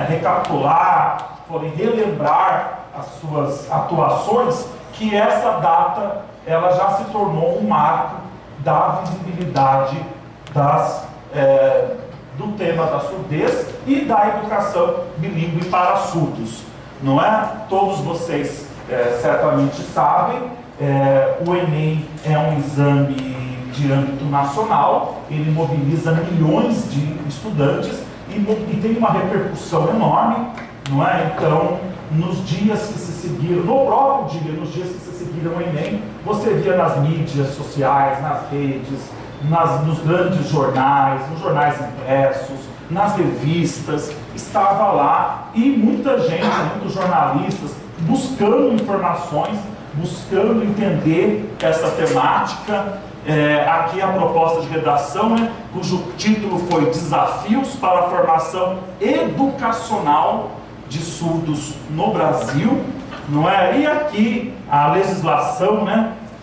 recapitular, forem relembrar as suas atuações, que essa data ela já se tornou um marco da visibilidade do tema da surdez e da educação bilíngue para surdos, não é? Todos vocês certamente sabem, o Enem é um exame de âmbito nacional, ele mobiliza milhões de estudantes e tem uma repercussão enorme, não é? Então, nos dias que se seguiram, no próprio dia, nos dias que se seguiram o Enem, você via nas mídias sociais, nas redes, nos grandes jornais, nos jornais impressos, nas revistas, estava lá, e muita gente, muitos jornalistas, buscando informações, buscando entender essa temática. Aqui a proposta de redação, cujo título foi Desafios para a Formação Educacional de Surdos no Brasil, não é? E aqui a legislação,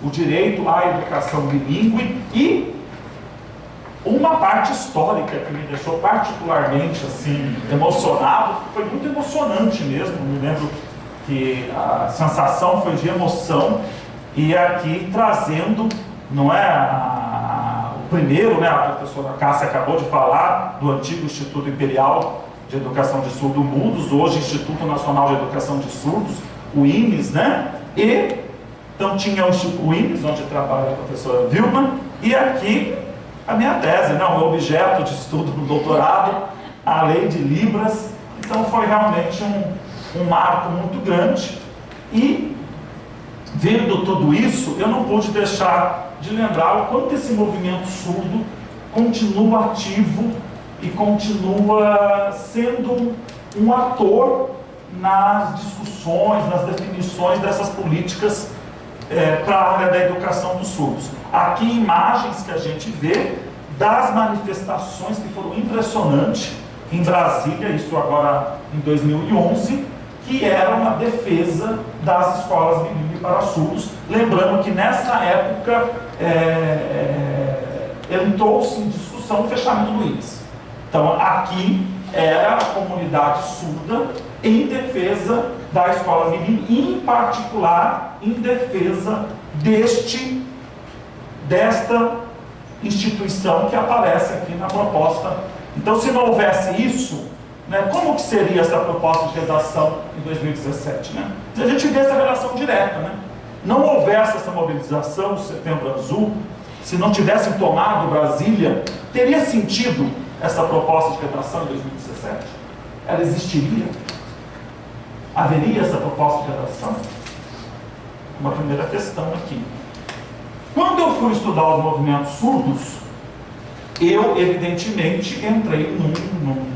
o direito à educação bilíngue, e uma parte histórica que me deixou particularmente assim emocionado, foi muito emocionante mesmo, me lembro que a sensação foi de emoção, e aqui trazendo, não é, o primeiro, a professora Cássia acabou de falar do antigo Instituto Imperial de Educação de Surdo-Mudos, hoje Instituto Nacional de Educação de Surdos, o INES, e então tinha o INES, onde trabalha a professora Vilma, e aqui a minha tese, o meu objeto de estudo no doutorado, a Lei de Libras. Então foi realmente um marco muito grande, e vendo tudo isso, eu não pude deixar de lembrar o quanto esse movimento surdo continua ativo e continua sendo um ator nas discussões, nas definições dessas políticas para a área da educação dos surdos. Aqui imagens que a gente vê das manifestações que foram impressionantes em Brasília, isso agora em 2011, que era uma defesa das escolas bilíngues para surdos. Lembrando que nessa época entrou-se em discussão o fechamento do INES. Então aqui era a comunidade surda em defesa da escola bilíngue, em particular em defesa desta instituição que aparece aqui na proposta. Então, se não houvesse isso, Né? Como que seria essa proposta de redação em 2017? Né? Se a gente vê essa relação direta, né? Não houvesse essa mobilização do Setembro Azul, se não tivessem tomado Brasília, teria sentido essa proposta de redação em 2017? Ela existiria? Haveria essa proposta de redação? Uma primeira questão aqui. Quando eu fui estudar os movimentos surdos, eu, evidentemente, entrei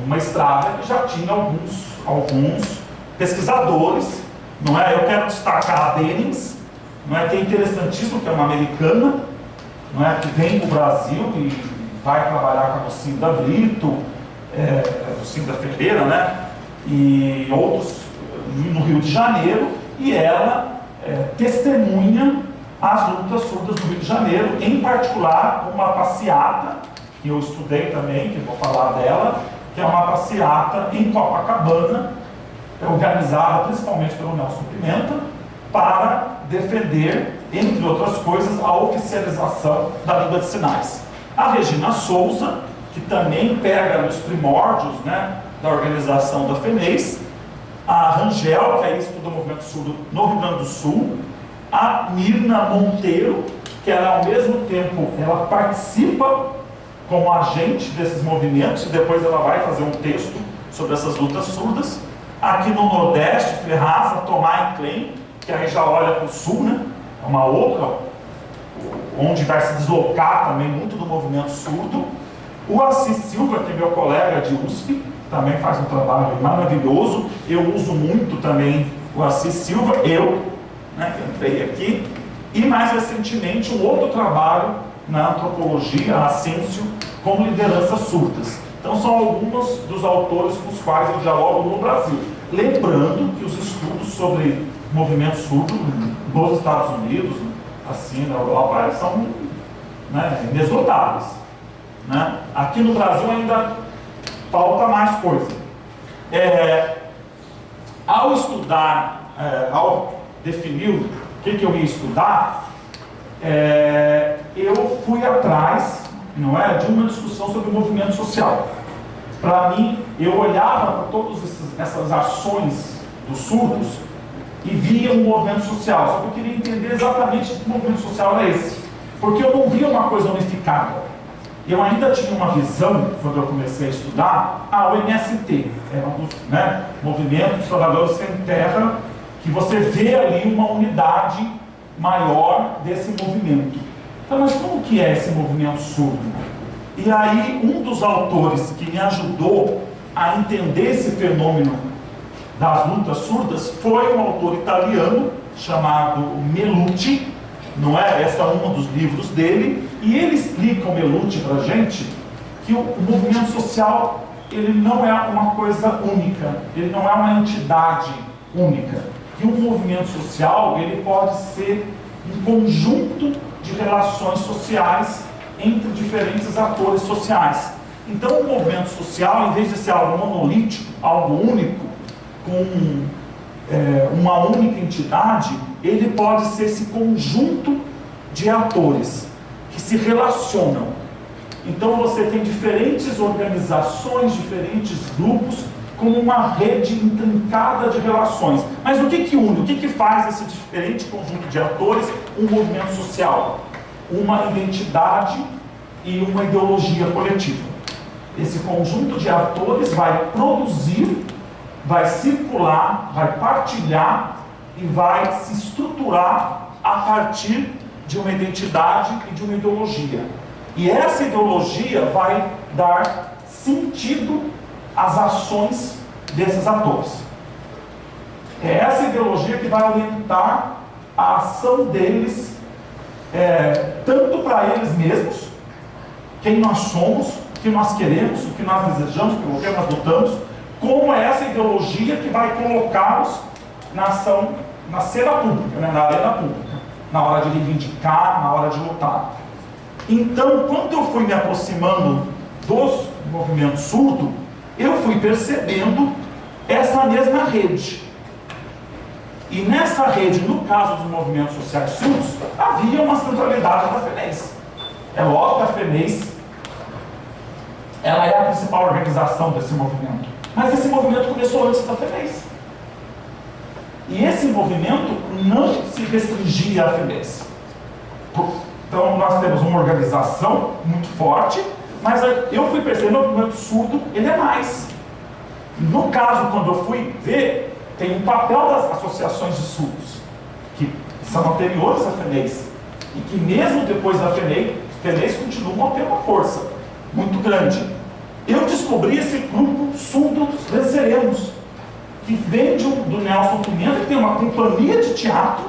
numa estrada que já tinha alguns pesquisadores, não é? Eu quero destacar a Dennings, não é? Que é interessantíssimo, que é uma americana, não é? Que vem para o Brasil e vai trabalhar com a Lucinda Brito, Lucinda Ferreira, né? E outros no Rio de Janeiro, e ela testemunha as lutas surdas do Rio de Janeiro, em particular uma passeata, que eu estudei também, que eu vou falar dela, que é uma passeata em Copacabana, organizada principalmente pelo Nelson Pimenta, para defender, entre outras coisas, a oficialização da língua de sinais. A Regina Souza, que também pega nos primórdios, né, da organização da FENEIS, a Rangel, que aí estuda o movimento surdo no Rio Grande do Sul, a Mirna Monteiro, que ela, ao mesmo tempo, ela participa como agente desses movimentos, e depois ela vai fazer um texto sobre essas lutas surdas. Aqui no Nordeste, Ferraz, a Tomai Klein, que aí já olha para o Sul, né? É uma outra, onde vai se deslocar também muito do movimento surdo. O Assis Silva, que é meu colega de USP, também faz um trabalho maravilhoso. Eu uso muito também o Assis Silva, né, que entrei aqui. E mais recentemente um outro trabalho na antropologia, a Ascencio, com lideranças surdas. Então são alguns dos autores com os quais eu dialogo no Brasil. Lembrando que os estudos sobre movimento surdo nos Estados Unidos, assim, na Europa, são, né, inesgotáveis. Né? Aqui no Brasil ainda falta mais coisa. Ao estudar, ao definir o que eu ia estudar, eu fui atrás, não é, de uma discussão sobre o movimento social. Para mim, eu olhava para todas essas ações dos surdos e via um movimento social, só que eu queria entender exatamente que movimento social era esse, porque eu não via uma coisa unificada. Eu ainda tinha uma visão, quando eu comecei a estudar, o MST, era um dos, né, movimentos trabalhadores sem terra, que você vê ali uma unidade maior desse movimento. Então, mas como que é esse movimento surdo? E aí, um dos autores que me ajudou a entender esse fenômeno das lutas surdas foi um autor italiano chamado Melucci, não é? Esse é um dos livros dele, e ele explica, o Melucci, para a gente, que o movimento social, ele não é uma coisa única, ele não é uma entidade única. E um movimento social, ele pode ser um conjunto de relações sociais entre diferentes atores sociais. Então, o movimento social, em vez de ser algo monolítico, algo único, com uma única entidade, ele pode ser esse conjunto de atores que se relacionam. Então, você tem diferentes organizações, diferentes grupos, como uma rede intrincada de relações. Mas o que une, o que faz esse diferente conjunto de atores um movimento social? Uma identidade e uma ideologia coletiva. Esse conjunto de atores vai produzir, vai circular, vai partilhar e vai se estruturar a partir de uma identidade e de uma ideologia. E essa ideologia vai dar sentido às ações desses atores. É essa ideologia que vai orientar a ação deles, tanto para eles mesmos, quem nós somos, o que nós queremos, o que nós desejamos, pelo que nós lutamos, como é essa ideologia que vai colocá-los na ação, na cena pública, né, na arena pública, na hora de reivindicar, na hora de lutar. Então, quando eu fui me aproximando dos movimentos surdos, eu fui percebendo essa mesma rede. E nessa rede, no caso dos movimentos sociais surdos, havia uma centralidade da FENEIS. É lógico que a FENEIS, ela é a principal organização desse movimento. Mas esse movimento começou antes da FEBES. E esse movimento não se restringia à FEBES. Então nós temos uma organização muito forte, mas eu fui percebendo que o movimento surdo ele é mais. No caso, quando eu fui ver, tem um papel das associações de surdos, que são anteriores à FENEIS, e que mesmo depois da FENEIS continuam a ter uma força muito grande. Eu descobri esse grupo Surdos Venceremos, que vem do Nelson Pimenta, que tem uma companhia de teatro,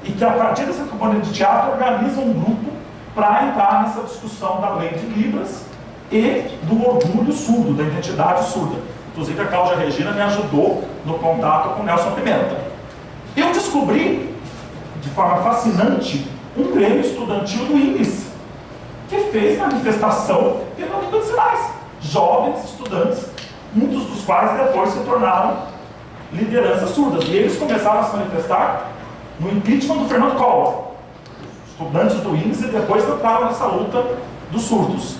e que a partir dessa companhia de teatro organiza um grupo para entrar nessa discussão da lei de Libras e do orgulho surdo, da identidade surda. Inclusive a Cláudia Regina me ajudou no contato com o Nelson Pimenta. Eu descobri, de forma fascinante, um grêmio estudantil do INES, que fez manifestação pela língua de sinais. Jovens estudantes, muitos dos quais depois se tornaram lideranças surdas. E eles começaram a se manifestar no impeachment do Fernando Collor. Estudantes do INES, e depois entraram nessa luta dos surdos.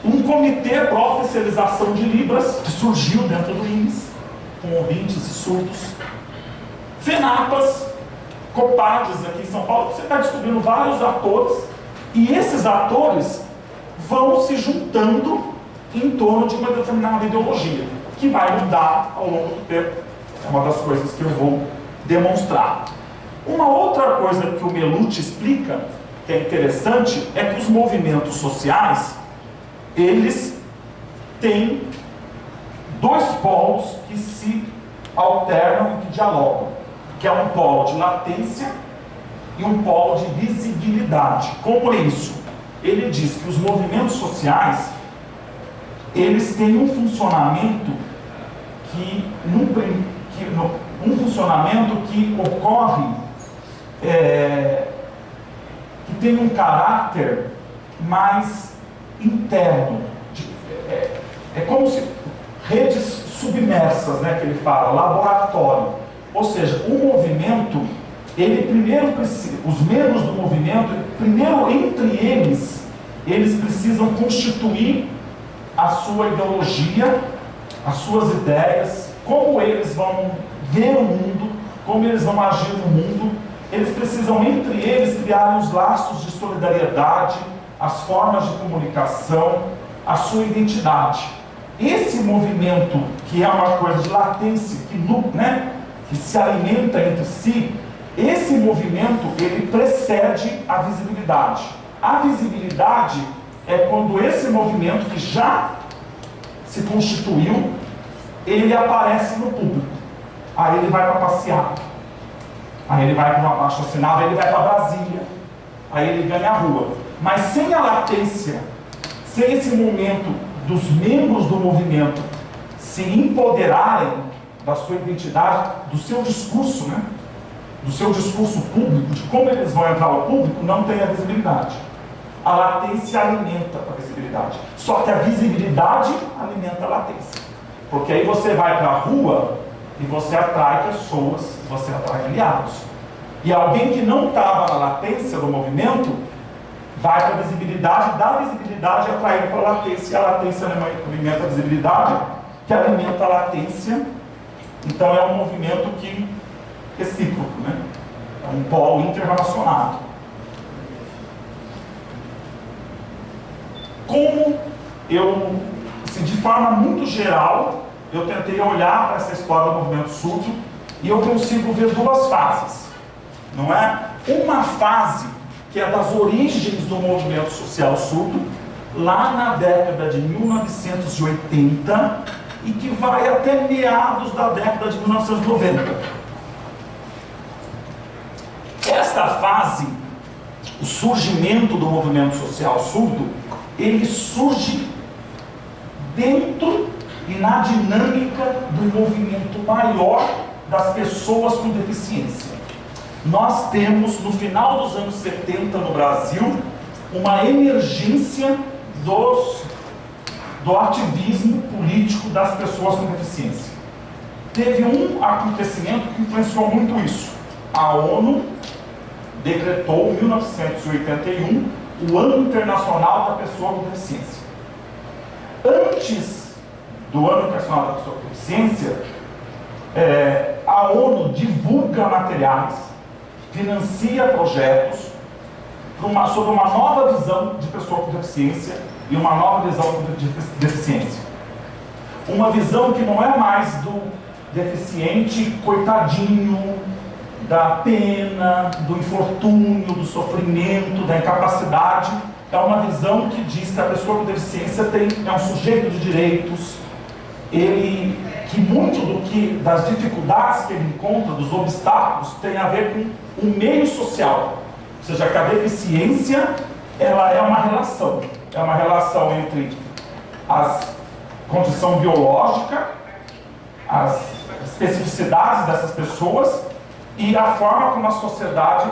Um comitê pró-oficialização de Libras, que surgiu dentro do INES, com ouvintes e surdos. FENAPAS, COPADES aqui em São Paulo. Você está descobrindo vários atores, e esses atores vão se juntando em torno de uma determinada ideologia, que vai mudar ao longo do tempo. É uma das coisas que eu vou demonstrar. Uma outra coisa que o Melucci explica, que é interessante, é que os movimentos sociais, eles têm dois polos que se alternam e que dialogam, que é um polo de latência e um polo de visibilidade. Como é isso? Ele diz que os movimentos sociais, eles têm um funcionamento que ocorre, que tem um caráter mais interno. É como se redes submersas, né, que ele fala, laboratório. Ou seja, o movimento, ele primeiro precisa, os membros do movimento, primeiro entre eles precisam constituir a sua ideologia, as suas ideias, como eles vão ver o mundo, como eles vão agir no mundo. Eles precisam entre eles criar os laços de solidariedade, as formas de comunicação, a sua identidade. Esse movimento, que é uma coisa de latência, que se alimenta entre si, esse movimento, ele precede a visibilidade. A visibilidade é quando esse movimento, que já se constituiu, ele aparece no público. Aí ele vai para passear, aí ele vai para uma abaixo-assinado, aí ele vai para Brasília, aí ele ganha a rua. Mas sem a latência, sem esse momento dos membros do movimento se empoderarem da sua identidade, do seu discurso, né? Do seu discurso público, de como eles vão entrar ao público, não tem a visibilidade. A latência alimenta a visibilidade. Só que a visibilidade alimenta a latência. Porque aí você vai para a rua e você atrai pessoas, você atrai aliados. E alguém que não estava na latência do movimento vai para a visibilidade, da visibilidade atrair para a latência. E a latência alimenta a visibilidade, que alimenta a latência. Então é um movimento que recíproco, né? É um polo interrelacionado. Como eu, assim, de forma muito geral, eu tentei olhar para essa história do movimento surdo e eu consigo ver duas fases, não é? Uma fase que é das origens do movimento social surdo, lá na década de 1980 e que vai até meados da década de 1990. Esta fase, o surgimento do movimento social surdo, ele surge dentro e na dinâmica do movimento maior das pessoas com deficiência. Nós temos, no final dos anos 70 no Brasil, uma emergência do ativismo político das pessoas com deficiência. Teve um acontecimento que influenciou muito isso. A ONU decretou, em 1981, o Ano Internacional da Pessoa com Deficiência. Antes do Ano Internacional da Pessoa com Deficiência, a ONU divulga materiais, financia projetos sobre uma nova visão de pessoa com deficiência e uma nova visão de deficiência. Uma visão que não é mais do deficiente coitadinho, da pena, do infortúnio, do sofrimento, da incapacidade. É uma visão que diz que a pessoa com deficiência é um sujeito de direitos, que muito das dificuldades que ele encontra, dos obstáculos, tem a ver com o meio social. Ou seja, que a deficiência, ela é uma relação entre a condição biológica, as especificidades dessas pessoas e a forma como a sociedade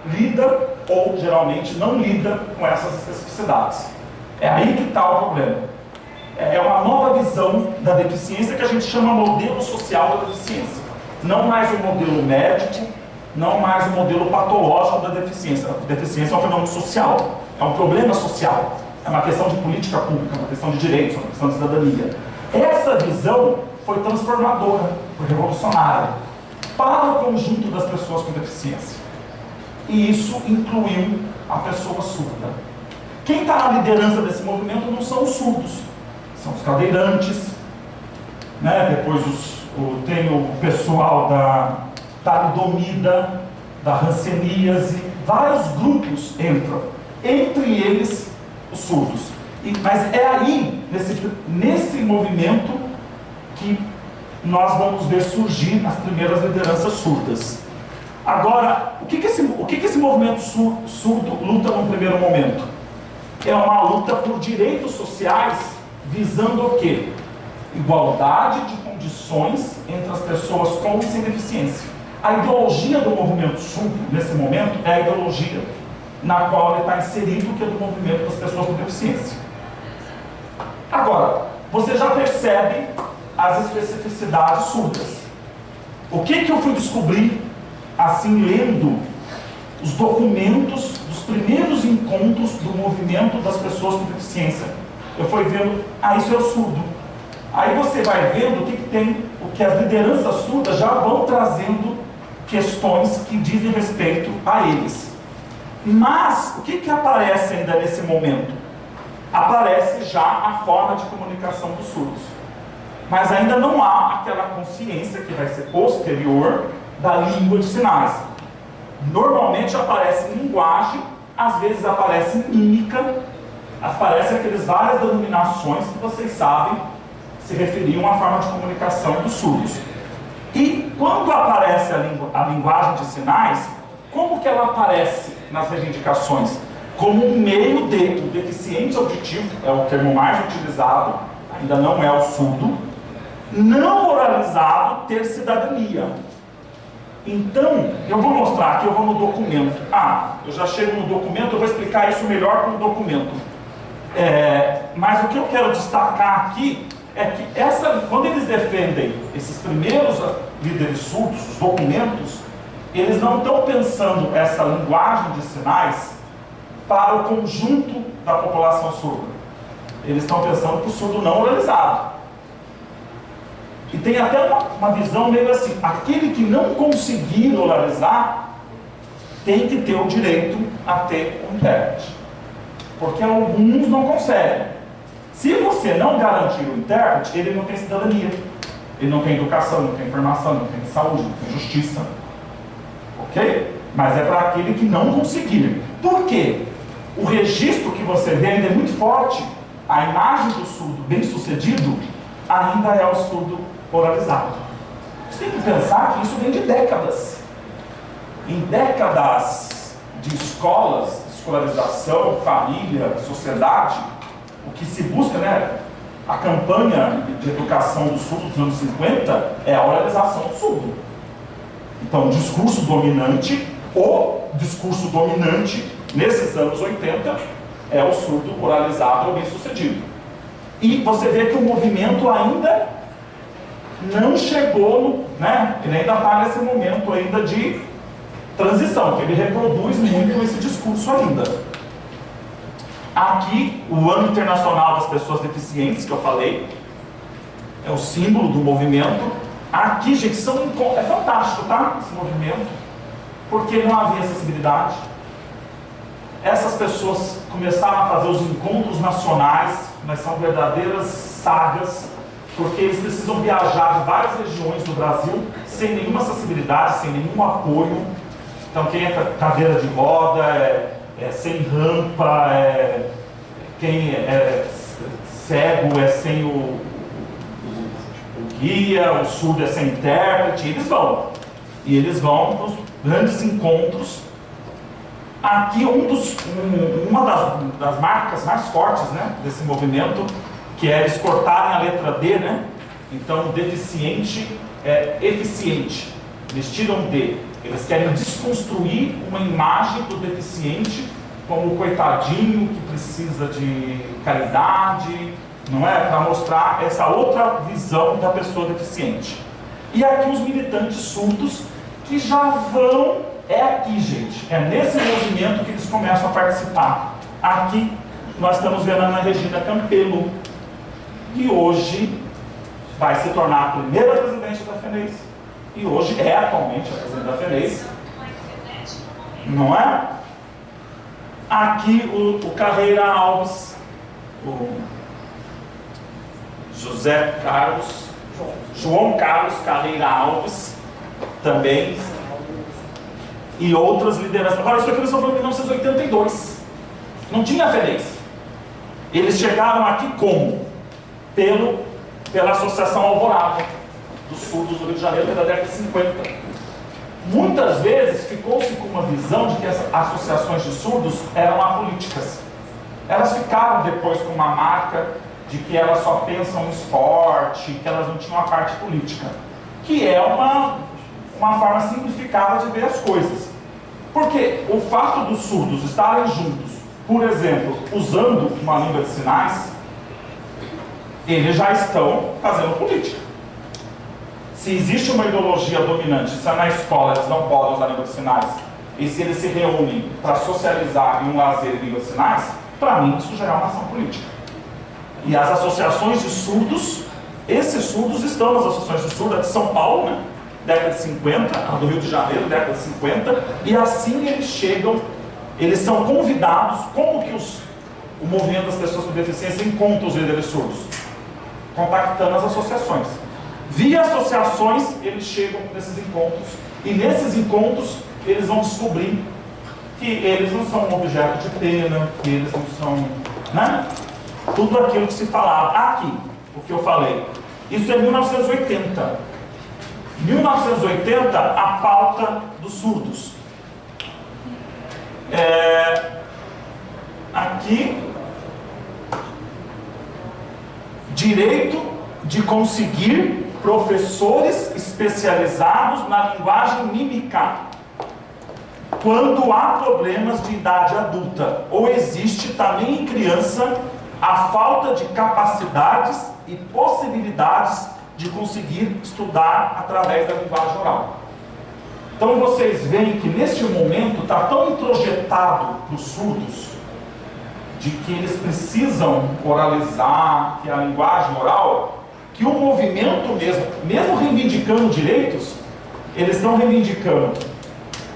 lida, ou geralmente não lida, com essas especificidades. É aí que está o problema. É uma nova visão da deficiência que a gente chama modelo social da deficiência. Não mais o modelo médico, não mais o modelo patológico da deficiência. A deficiência é um fenômeno social, é um problema social, é uma questão de política pública, é uma questão de direitos, é uma questão de cidadania. Essa visão foi transformadora, foi revolucionária para o conjunto das pessoas com deficiência. E isso incluiu a pessoa surda. Quem está na liderança desse movimento não são os surdos, são os cadeirantes, né? Depois tem o pessoal da talidomida, da hanseníase, vários grupos entram, entre eles os surdos. Mas é aí, nesse movimento, que nós vamos ver surgir as primeiras lideranças surdas. Agora, o que esse movimento surdo luta no primeiro momento? É uma luta por direitos sociais, visando o quê? Igualdade de condições entre as pessoas com e sem deficiência. A ideologia do movimento surdo, nesse momento, é a ideologia na qual ele está inserido, que é do movimento das pessoas com deficiência. Agora, você já percebe as especificidades surdas. O que eu fui descobrir, assim, lendo os documentos dos primeiros encontros do movimento das pessoas com deficiência? Eu fui vendo, isso é o surdo. Aí você vai vendo o que as lideranças surdas já vão trazendo questões que dizem respeito a eles. Mas, o que aparece ainda nesse momento? Aparece já a forma de comunicação dos surdos. Mas ainda não há aquela consciência que vai ser posterior da língua de sinais. Normalmente aparece em linguagem, às vezes aparece em mímica, aparece aquelas várias denominações que vocês sabem se referiam à forma de comunicação dos surdos. E quando aparece a linguagem de sinais, como que ela aparece nas reivindicações? Como um meio de o deficiente auditivo, é o termo mais utilizado, ainda não é o surdo, não oralizado ter cidadania. Então, eu vou mostrar aqui, eu vou no documento. Eu já chego no documento, eu vou explicar isso melhor com o documento. Mas o que eu quero destacar aqui é que quando eles defendem esses primeiros líderes surdos, os documentos, eles não estão pensando essa linguagem de sinais para o conjunto da população surda. Eles estão pensando para o surdo não oralizado. E tem até uma visão meio assim, aquele que não conseguir oralizar tem que ter o direito a ter um intérprete. Porque alguns não conseguem. Se você não garantir o intérprete, ele não tem cidadania. Ele não tem educação, não tem informação, não tem saúde, não tem justiça. Ok? Mas é para aquele que não conseguir. Por quê? O registro que você vê ainda é muito forte. A imagem do surdo bem-sucedido ainda é o surdo oralizado. Você tem que pensar que isso vem de décadas. Em décadas de escolas, escolarização, família, sociedade, o que se busca, a campanha de educação do surdo dos anos 50 é a oralização do surdo. Então, o discurso dominante nesses anos 80 é o surdo oralizado ou bem-sucedido. E você vê que o movimento ainda não chegou, ele ainda está nesse momento ainda de transição, que ele reproduz muito esse discurso ainda. Aqui, o Ano Internacional das Pessoas Deficientes, que eu falei, é o símbolo do movimento. Aqui, gente, é fantástico, tá? Esse movimento, porque não havia acessibilidade. Essas pessoas começaram a fazer os encontros nacionais, mas são verdadeiras sagas, porque eles precisam viajar de várias regiões do Brasil sem nenhuma acessibilidade, sem nenhum apoio. Então, quem é cadeira de roda, sem rampa, quem é cego é sem o guia, o surdo é sem intérprete, eles vão. E eles vão para os grandes encontros. Aqui uma das marcas mais fortes, né, desse movimento, que é eles cortarem a letra D, né? Então, deficiente é eficiente. Eles tiram D. Eles querem desconstruir uma imagem do deficiente como o coitadinho que precisa de caridade, não é? Para mostrar essa outra visão da pessoa deficiente. E aqui os militantes surdos que já vão, é aqui, gente, é nesse movimento que eles começam a participar. Aqui nós estamos vendo a Ana Regina Campelo, que hoje vai se tornar a primeira presidente da FENEIS, e hoje é atualmente a presidente da FENEIS, não é? Aqui o Carreira Alves, o João Carlos Carreira Alves, também, e outras lideranças. Agora, isso aqui eles são em 1982, não tinha FENEIS. Eles chegaram aqui como? Pela Associação Alvorada dos Surdos do Rio de Janeiro, da década de 50. Muitas vezes ficou-se com uma visão de que as associações de surdos eram apolíticas. Elas ficaram depois com uma marca de que elas só pensam em esporte, que elas não tinham a parte política, que é uma forma simplificada de ver as coisas. Porque o fato dos surdos estarem juntos, por exemplo, usando uma língua de sinais, eles já estão fazendo política. Se existe uma ideologia dominante, se na escola eles não podem usar língua de sinais, e se eles se reúnem para socializar em um lazer em língua de sinais, para mim isso já é uma ação política. E as associações de surdos, esses surdos estão nas associações de surdos, a de São Paulo, né? Década de 50, a do Rio de Janeiro, década de 50, e assim eles chegam, eles são convidados. Como que o movimento das pessoas com deficiência encontra os líderes surdos? Contactando as associações. Via associações, eles chegam nesses encontros, e nesses encontros eles vão descobrir que eles não são um objeto de pena, que eles não são, né? Tudo aquilo que se falava aqui, o que eu falei. Isso é 1980. 1980, a pauta dos surdos. Aqui, direito de conseguir professores especializados na linguagem mímica quando há problemas de idade adulta, ou existe também em criança a falta de capacidades e possibilidades de conseguir estudar através da linguagem oral. Então vocês veem que neste momento está tão introjetado para os surdos de que eles precisam oralizar, que a linguagem oral, que o movimento mesmo reivindicando direitos, eles estão reivindicando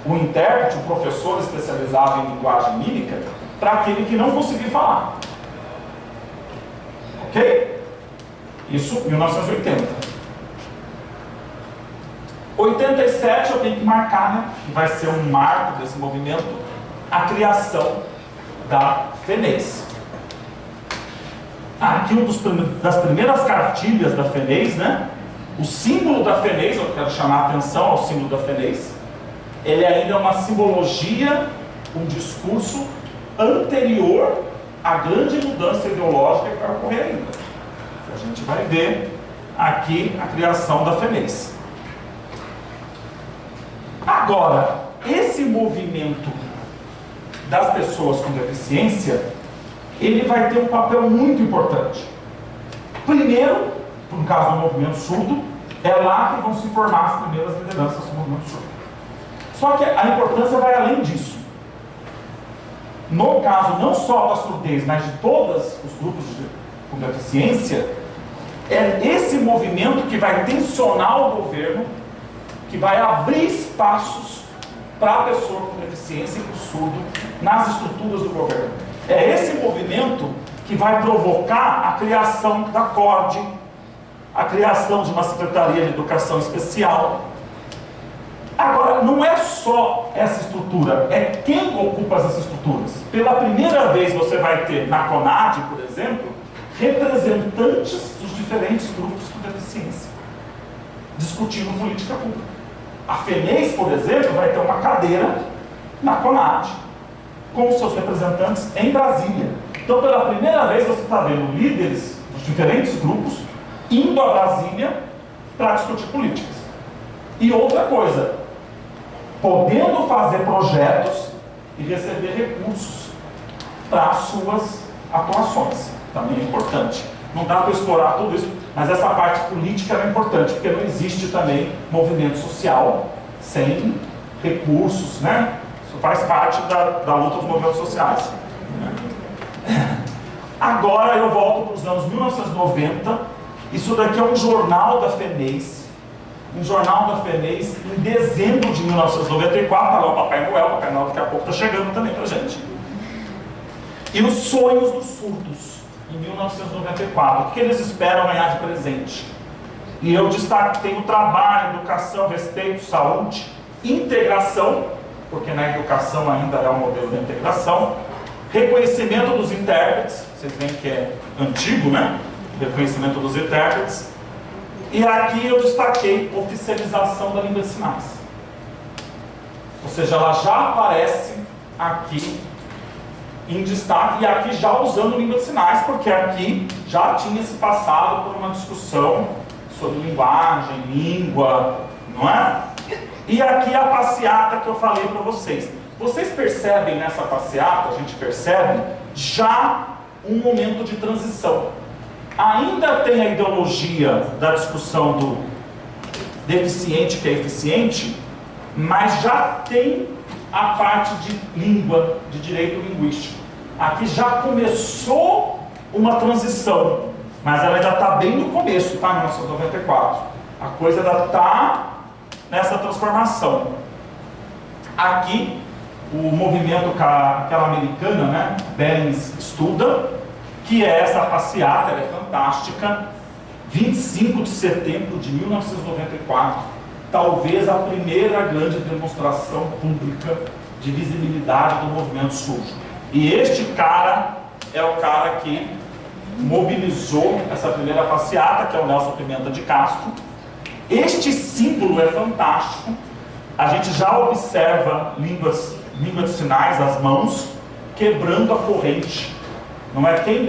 o intérprete, o professor especializado em linguagem mímica, para aquele que não conseguir falar. Ok? Isso em 1980. 87 eu tenho que marcar, né? Que vai ser um marco desse movimento, a criação da FENEIS. Aqui das primeiras cartilhas da FENEIS, né? O símbolo da FENEIS, eu quero chamar a atenção ao símbolo da FENEIS, ele ainda é uma simbologia, um discurso anterior à grande mudança ideológica que vai ocorrer ainda. A gente vai ver aqui a criação da FENEIS. Agora, esse movimento das pessoas com deficiência, ele vai ter um papel muito importante. Primeiro, no caso do movimento surdo, é lá que vão se formar as primeiras lideranças do movimento surdo. Só que a importância vai além disso. No caso, não só da surdez, mas de todos os grupos com deficiência, É esse movimento que vai tensionar o governo, que vai abrir espaços para a pessoa com deficiência e para o surdo nas estruturas do governo. É esse movimento que vai provocar a criação da CORD, a criação de uma Secretaria de Educação Especial. Agora, não é só essa estrutura, é quem ocupa essas estruturas. Pela primeira vez você vai ter na CONAD, por exemplo, representantes dos diferentes grupos com deficiência, discutindo política pública. A FENEIS, por exemplo, vai ter uma cadeira na CONAD, com os seus representantes em Brasília. Então, pela primeira vez, você está vendo líderes dos diferentes grupos indo a Brasília para discutir políticas. E outra coisa, podendo fazer projetos e receber recursos para as suas atuações. Também é importante. Não dá para explorar tudo isso, mas essa parte política é importante, porque não existe também movimento social sem recursos, né? Isso faz parte da luta dos movimentos sociais. Agora eu volto para os anos 1990. Isso daqui é um jornal da FENEIS. Um jornal da FENEIS em dezembro de 1994. Está lá o Papai Noel daqui a pouco está chegando também para a gente. E os sonhos dos surdos, em 1994. O que eles esperam ganhar de presente? E eu tenho trabalho, educação, respeito, saúde, integração, porque na educação ainda é o modelo da integração, reconhecimento dos intérpretes, vocês veem que é antigo, né? Reconhecimento dos intérpretes. E aqui eu destaquei oficialização da língua de sinais. Ou seja, ela já aparece aqui em destaque, e aqui já usando língua de sinais, porque aqui já tinha se passado por uma discussão sobre linguagem, língua, não é? E aqui a passeata que eu falei para vocês. Vocês percebem nessa passeata, a gente percebe, já um momento de transição. Ainda tem a ideologia da discussão do deficiente que é eficiente, mas já tem a parte de língua, de direito linguístico. Aqui já começou uma transição, mas ela já está bem no começo, tá? 1994. A coisa ainda está nessa transformação. Aqui, o movimento aquela americana, né? Bellings estuda, que é essa passeata, ela é fantástica, 25 de setembro de 1994, talvez a primeira grande demonstração pública de visibilidade do movimento surdo. E este cara é o cara que mobilizou essa primeira passeata, que é o Nelson Pimenta de Castro. Este símbolo é fantástico, a gente já observa língua de sinais, as mãos, quebrando a corrente. Não é? Quem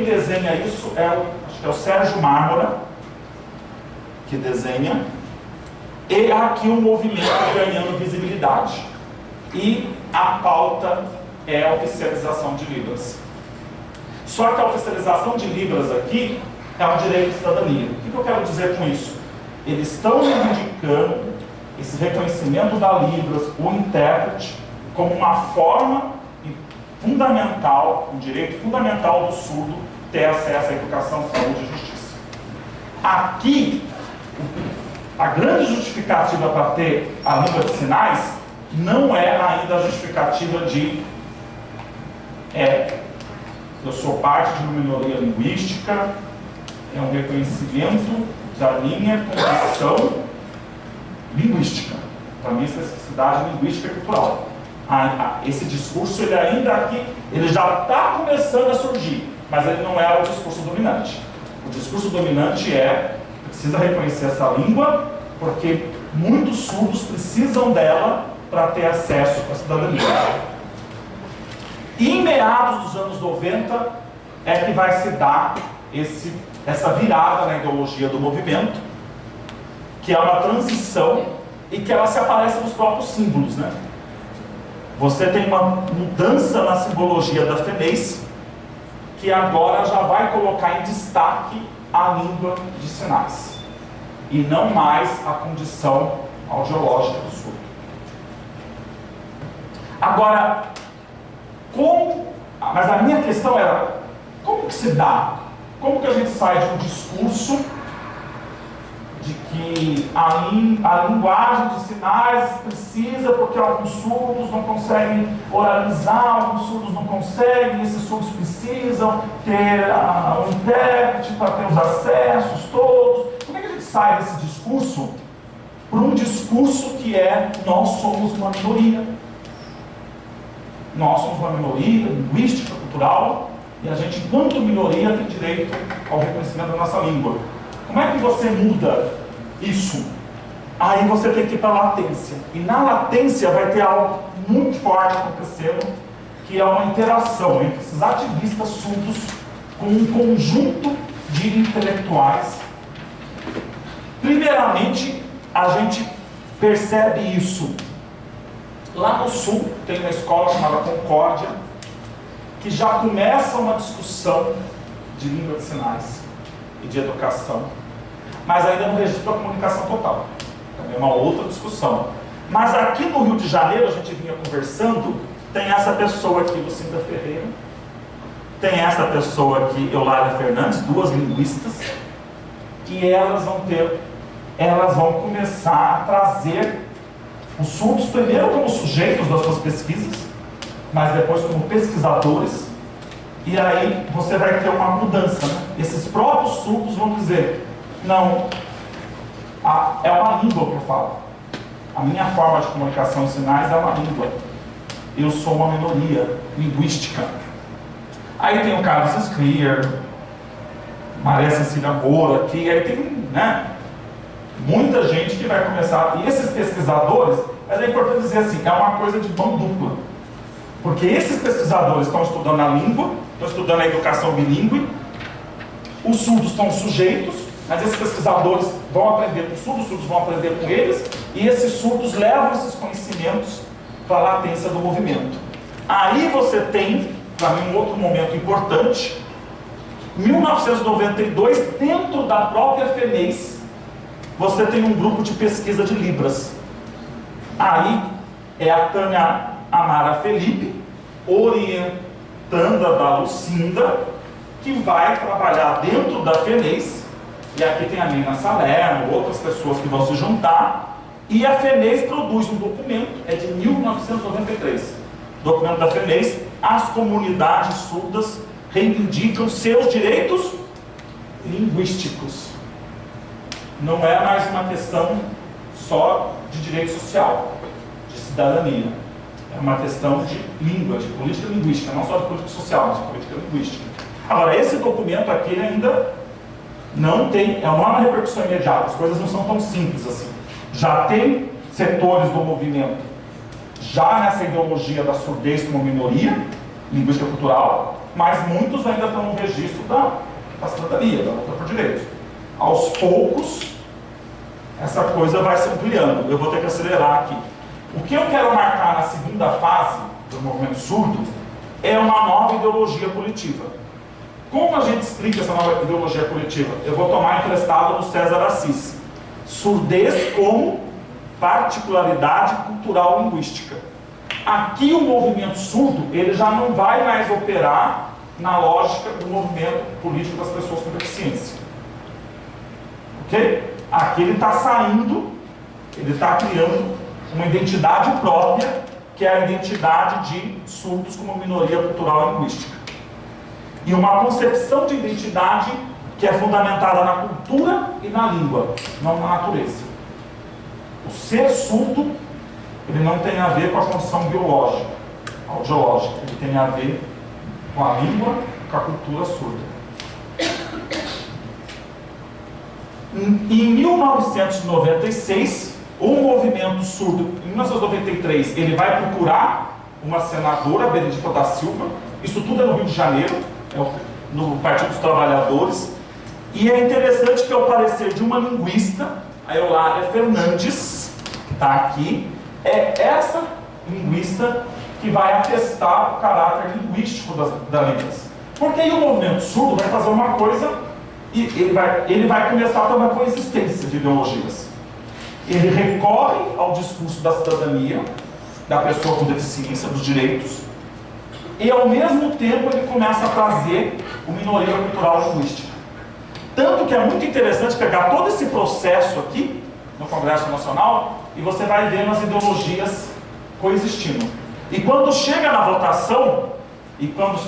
desenha isso acho que é o Sérgio Mármora, que desenha. E aqui o movimento ganhando visibilidade. E a pauta é a oficialização de Libras. Só que a oficialização de Libras aqui é um direito de cidadania. O que eu quero dizer com isso? Eles estão reivindicando esse reconhecimento da Libras, o intérprete, como uma forma fundamental, um direito fundamental do surdo ter acesso à educação, saúde e justiça. Aqui, a grande justificativa para ter a língua de sinais não é ainda a justificativa de eu sou parte de uma minoria linguística, é um reconhecimento da minha condição linguística, da minha especificidade linguística e cultural. Esse discurso, ele ainda aqui, ele já está começando a surgir, mas ele não é o discurso dominante. O discurso dominante precisa reconhecer essa língua, porque muitos surdos precisam dela para ter acesso à cidadania. E em meados dos anos 90 é que vai se dar essa virada na ideologia do movimento, que é uma transição e que ela se aparece nos próprios símbolos, né? Você tem uma mudança na simbologia da FENEIS, que agora já vai colocar em destaque a língua de sinais, e não mais a condição audiológica do surdo. Agora, mas a minha questão era, como que se dá Como que a gente sai de um discurso de que a linguagem de sinais precisa, porque alguns surdos não conseguem oralizar, alguns surdos não conseguem, esses surdos precisam ter um intérprete para ter os acessos todos. Como é que a gente sai desse discurso para um discurso que é: nós somos uma minoria? Nós somos uma minoria linguística, cultural, e a gente, enquanto minoria, tem direito ao reconhecimento da nossa língua. Como é que você muda isso? Aí você tem que ir para a latência. E na latência vai ter algo muito forte acontecendo, que é uma interação entre esses ativistas surdos com um conjunto de intelectuais. Primeiramente, a gente percebe isso. Lá no Sul tem uma escola chamada Concórdia, que já começa uma discussão de língua de sinais e de educação, mas ainda não registra a comunicação total. Também é uma outra discussão. Mas aqui no Rio de Janeiro, a gente vinha conversando, tem essa pessoa aqui, Lucinda Ferreira, tem essa pessoa aqui, Eulália Fernandes, duas linguistas, e elas vão começar a trazer os surdos primeiro como sujeitos das suas pesquisas, mas depois como pesquisadores, e aí você vai ter uma mudança, né? Esses próprios surdos vão dizer: não, é uma língua que eu falo, a minha forma de comunicação em sinais é uma língua, eu sou uma minoria linguística. Aí tem o Carlos Skrier, Maria Cecília Moura aqui, aí tem, né, muita gente que vai começar, e esses pesquisadores, mas é importante dizer assim, é uma coisa de mão dupla, porque esses pesquisadores estão estudando a língua, estão estudando a educação bilíngue, os surdos estão sujeitos, mas esses pesquisadores vão aprender com os surdos vão aprender com eles, e esses surdos levam esses conhecimentos para a latência do movimento. Aí você tem, para mim, um outro momento importante, 1992, dentro da própria FENEIS, você tem um grupo de pesquisa de Libras. Aí é a Tânia Amara Felipe, orientanda da Lucinda, que vai trabalhar dentro da FENEIS, e aqui tem a Nina Salerno, outras pessoas que vão se juntar, e a FENEIS produz um documento, é de 1993, documento da FENEIS: as comunidades surdas reivindicam seus direitos linguísticos. Não é mais uma questão só de direito social, de cidadania. É uma questão de língua, de política linguística, não só de política social, mas de política linguística. Agora, esse documento aqui ainda não é uma repercussão imediata, as coisas não são tão simples assim. Já tem setores do movimento, já nessa ideologia da surdez como minoria, linguística cultural, mas muitos ainda estão no registro da cidadania, da luta por direitos. Aos poucos, essa coisa vai se ampliando. Eu vou ter que acelerar aqui. O que eu quero marcar na segunda fase do movimento surdo é uma nova ideologia coletiva. Como a gente explica essa nova ideologia coletiva? Eu vou tomar emprestado do César Assis. Surdez como particularidade cultural linguística. Aqui o movimento surdo, ele já não vai mais operar na lógica do movimento político das pessoas com deficiência. Ok? Aqui ele está saindo, ele está criando uma identidade própria, que é a identidade de surdos como minoria cultural e linguística. E uma concepção de identidade que é fundamentada na cultura e na língua, não na natureza. O ser surdo, ele não tem a ver com a condição biológica, audiológica, ele tem a ver com a língua, com a cultura surda. Em 1996, o movimento surdo, em 1993, ele vai procurar uma senadora, Benedita da Silva, isso tudo é no Rio de Janeiro, no Partido dos Trabalhadores, e é interessante que, ao parecer de uma linguista, a Eulália Fernandes, que está aqui, é essa linguista que vai atestar o caráter linguístico das línguas. Porque aí o movimento surdo vai fazer uma coisa, e ele vai começar a ter uma coexistência de ideologias. Ele recorre ao discurso da cidadania, da pessoa com deficiência, dos direitos, e ao mesmo tempo ele começa a trazer uma minoria cultural linguística. Tanto que é muito interessante pegar todo esse processo aqui, no Congresso Nacional, e você vai vendo as ideologias coexistindo. E quando chega na votação,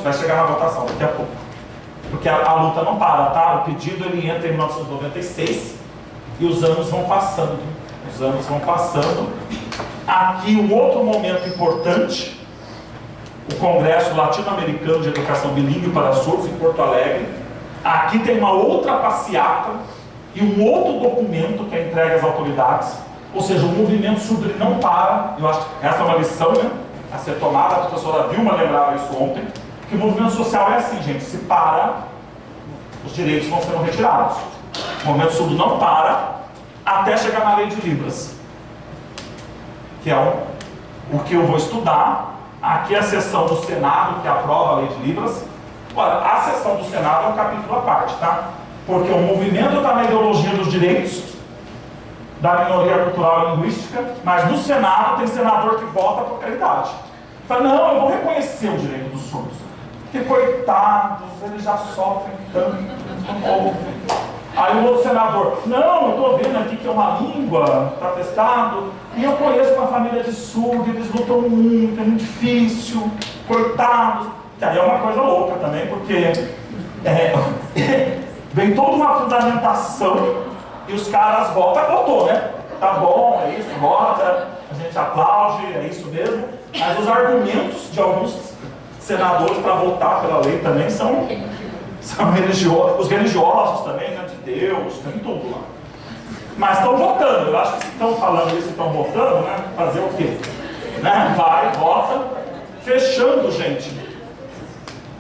vai chegar na votação daqui a pouco, porque a luta não para, tá? O pedido ele entra em 1996 e os anos vão passando. Os anos vão passando. Aqui um outro momento importante, o Congresso Latino-Americano de Educação Bilíngue para Surdos em Porto Alegre. Aqui tem uma outra passeata e um outro documento que é entregue às autoridades. Ou seja, o movimento surdo ele não para. Eu acho que essa é uma lição, né, a ser tomada. A professora Vilma lembrava isso ontem, que o movimento social é assim, gente, se para, os direitos vão sendo retirados. O movimento surdo não para até chegar na lei de Libras, que é o que eu vou estudar. Aqui é a sessão do Senado que aprova a lei de Libras. Olha, a sessão do Senado é um capítulo à parte, tá? Porque o movimento está na ideologia dos direitos da minoria cultural e linguística, mas no Senado tem senador que vota por caridade. Fala, não, eu vou reconhecer o direito dos surdos, porque coitados, eles já sofrem tanto. Aí o outro senador, não, eu estou vendo aqui que é uma língua, está testado, e eu conheço uma família de surdos, eles lutam muito, é muito difícil, coitados. Que aí é uma coisa louca também, porque vem toda uma fundamentação e os caras votou, né? Tá bom, é isso, vota, a gente aplaude, é isso mesmo. Mas os argumentos de alguns senadores para votar pela lei também são religiosos, os religiosos também, né? De Deus, tem tudo lá. Mas estão votando, eu acho que se estão falando isso e estão votando, né? Fazer o quê? Né? Vai, vota, fechando, gente.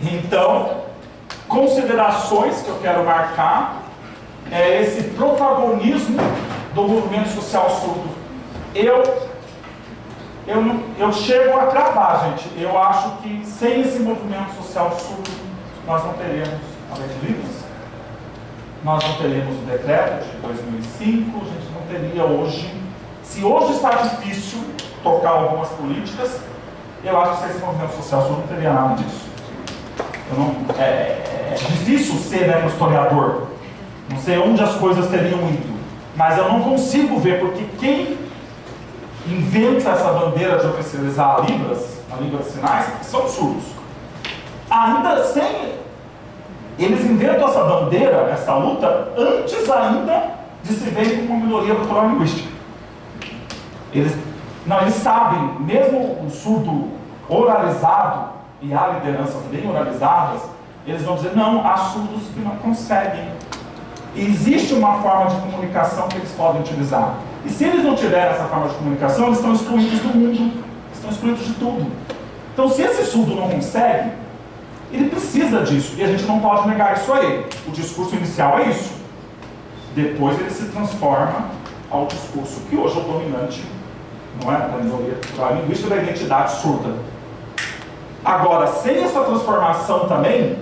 Então, considerações que eu quero marcar é esse protagonismo do movimento social surdo. Eu chego a cravar, gente. Eu acho que sem esse movimento social surdo, nós não teremos a lei de Libras, nós não teremos o decreto de 2005, a gente não teria hoje. Se hoje está difícil tocar algumas políticas, eu acho que sem esse movimento social surdo não teria nada disso. É difícil ser, né, um historiador, não sei onde as coisas teriam ido, mas eu não consigo ver, porque quem inventa essa bandeira de oficializar a Libras, a língua de sinais, são surdos. Ainda sem, eles inventam essa bandeira, essa luta, antes ainda de se ver como uma minoria cultural e linguística. Eles sabem, mesmo o surdo oralizado, e há lideranças bem oralizadas, eles vão dizer, não, há surdos que não conseguem. E existe uma forma de comunicação que eles podem utilizar. E se eles não tiverem essa forma de comunicação, eles estão excluídos do mundo, estão excluídos de tudo. Então, se esse surdo não consegue, ele precisa disso, e a gente não pode negar isso a ele. O discurso inicial é isso. Depois ele se transforma ao discurso que hoje é o dominante, não é? Da minoria cultural e linguística, da identidade surda. Agora, sem essa transformação também,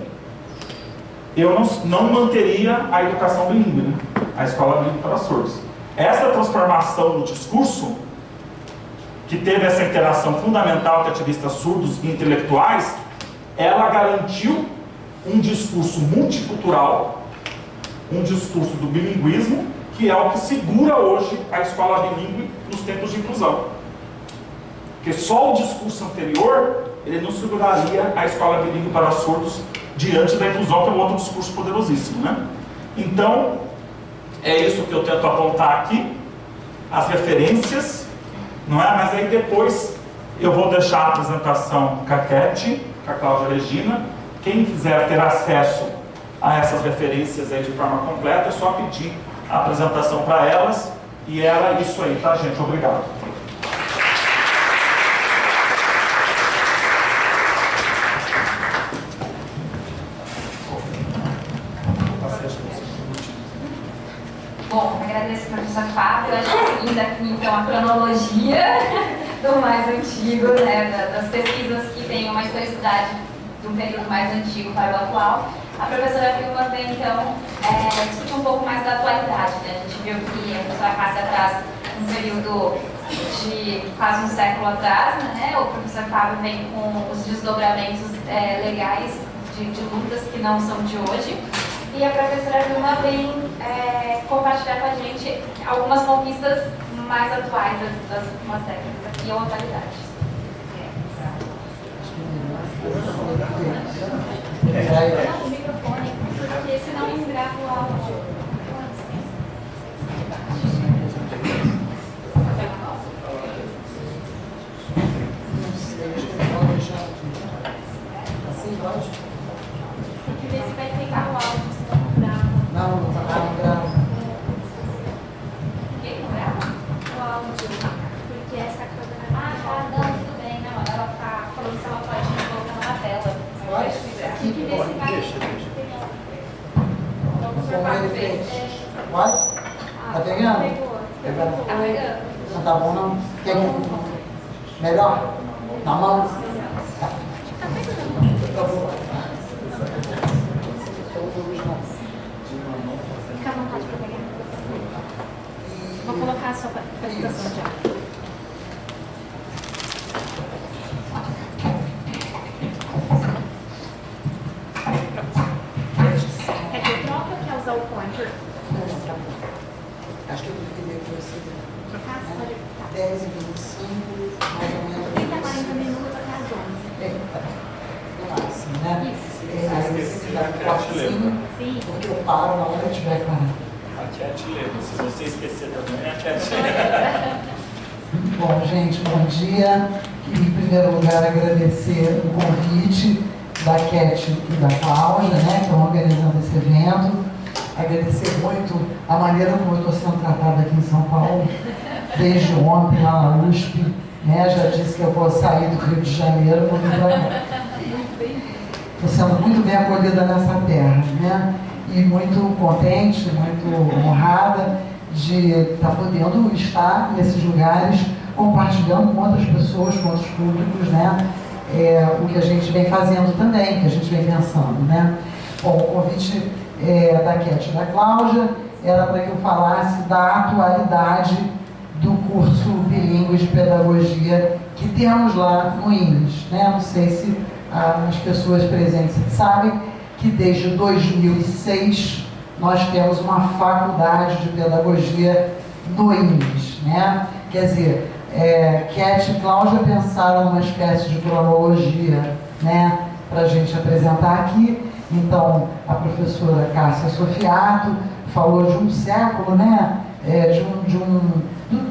eu não manteria a educação bilíngue, né? A escola bilíngue para surdos. Essa transformação no discurso, que teve essa interação fundamental entre ativistas surdos e intelectuais, ela garantiu um discurso multicultural, um discurso do bilinguismo, que é o que segura hoje a escola bilíngue nos tempos de inclusão. Porque só o discurso anterior, ele não seguraria a escola bilíngue para surdos diante da inclusão, que é um outro discurso poderosíssimo, né? Então, é isso que eu tento apontar aqui, as referências, não é? Mas aí depois eu vou deixar a apresentação com a Cat, com a Cláudia Regina. Quem quiser ter acesso a essas referências aí de forma completa, é só pedir a apresentação para elas. E era isso aí, tá, gente? Obrigado. Bom, agradeço ao professor Fábio. Acho que seguindo aqui então a cronologia do mais antigo, né, das pesquisas que têm uma historicidade de um período mais antigo para o atual. A professora Vilma vem então discutir um pouco mais da atualidade, né? A gente viu que a professora Cássia traz um período de quase um século atrás, né? O professor Fábio vem com os desdobramentos legais de lutas que não são de hoje. E a professora Vilma vem compartilhar com a gente algumas conquistas mais atuais das últimas décadas aqui ou atualidades. O microfone, porque senão não grava o áudio. Tem que ver se vai pegar o áudio, senão não grava. Não grava. Por que não grava? O áudio. Porque essa câmera. Ah, não, tudo bem. Não, ela tá falando se ela pode colocar na tela. Tem que ver se vai. Pode? Tá pegando? Pegou. Tá pegando? Não tá bom não? Quer melhor? Na mão? Tá. Tá pegando. Fica à vontade para pegar. Vou colocar a sua apresentação já. Quer que eu troque ou quer usar o pointer? Acho que eu queria que fosse Trocar? Pode. 10 e 25, mais ou menos. 30 a 40 minutos até as 11. No máximo, né? Isso. Aí você dá um cortezinho, Sim. porque eu paro na hora que eu tiver parado. A Cat lê. Se você esquecer também, a Cat lê. Bom, gente, bom dia. Queria, em primeiro lugar, agradecer o convite da Cat e da Cláudia, né, que estão organizando esse evento. Agradecer muito a maneira como eu estou sendo tratada aqui em São Paulo, desde ontem lá na USP, né, já disse que eu vou sair do Rio de Janeiro, vou vir para cá. Estou sendo muito bem acolhida nessa terra, né, e muito contente, muito honrada de estar podendo estar nesses lugares, compartilhando com outras pessoas, com outros públicos, né, o que a gente vem fazendo também, que a gente vem pensando, né. Bom, o convite da Cat e da Cláudia era para que eu falasse da atualidade do curso bilíngue de pedagogia que temos lá no INES, né? Não sei se as pessoas presentes sabem que desde 2006 nós temos uma faculdade de pedagogia no INES, né? Quer dizer, Cat e Cláudia pensaram numa espécie de cronologia, né, para a gente apresentar aqui. Então, a professora Cássia Sofiato falou de um século, né,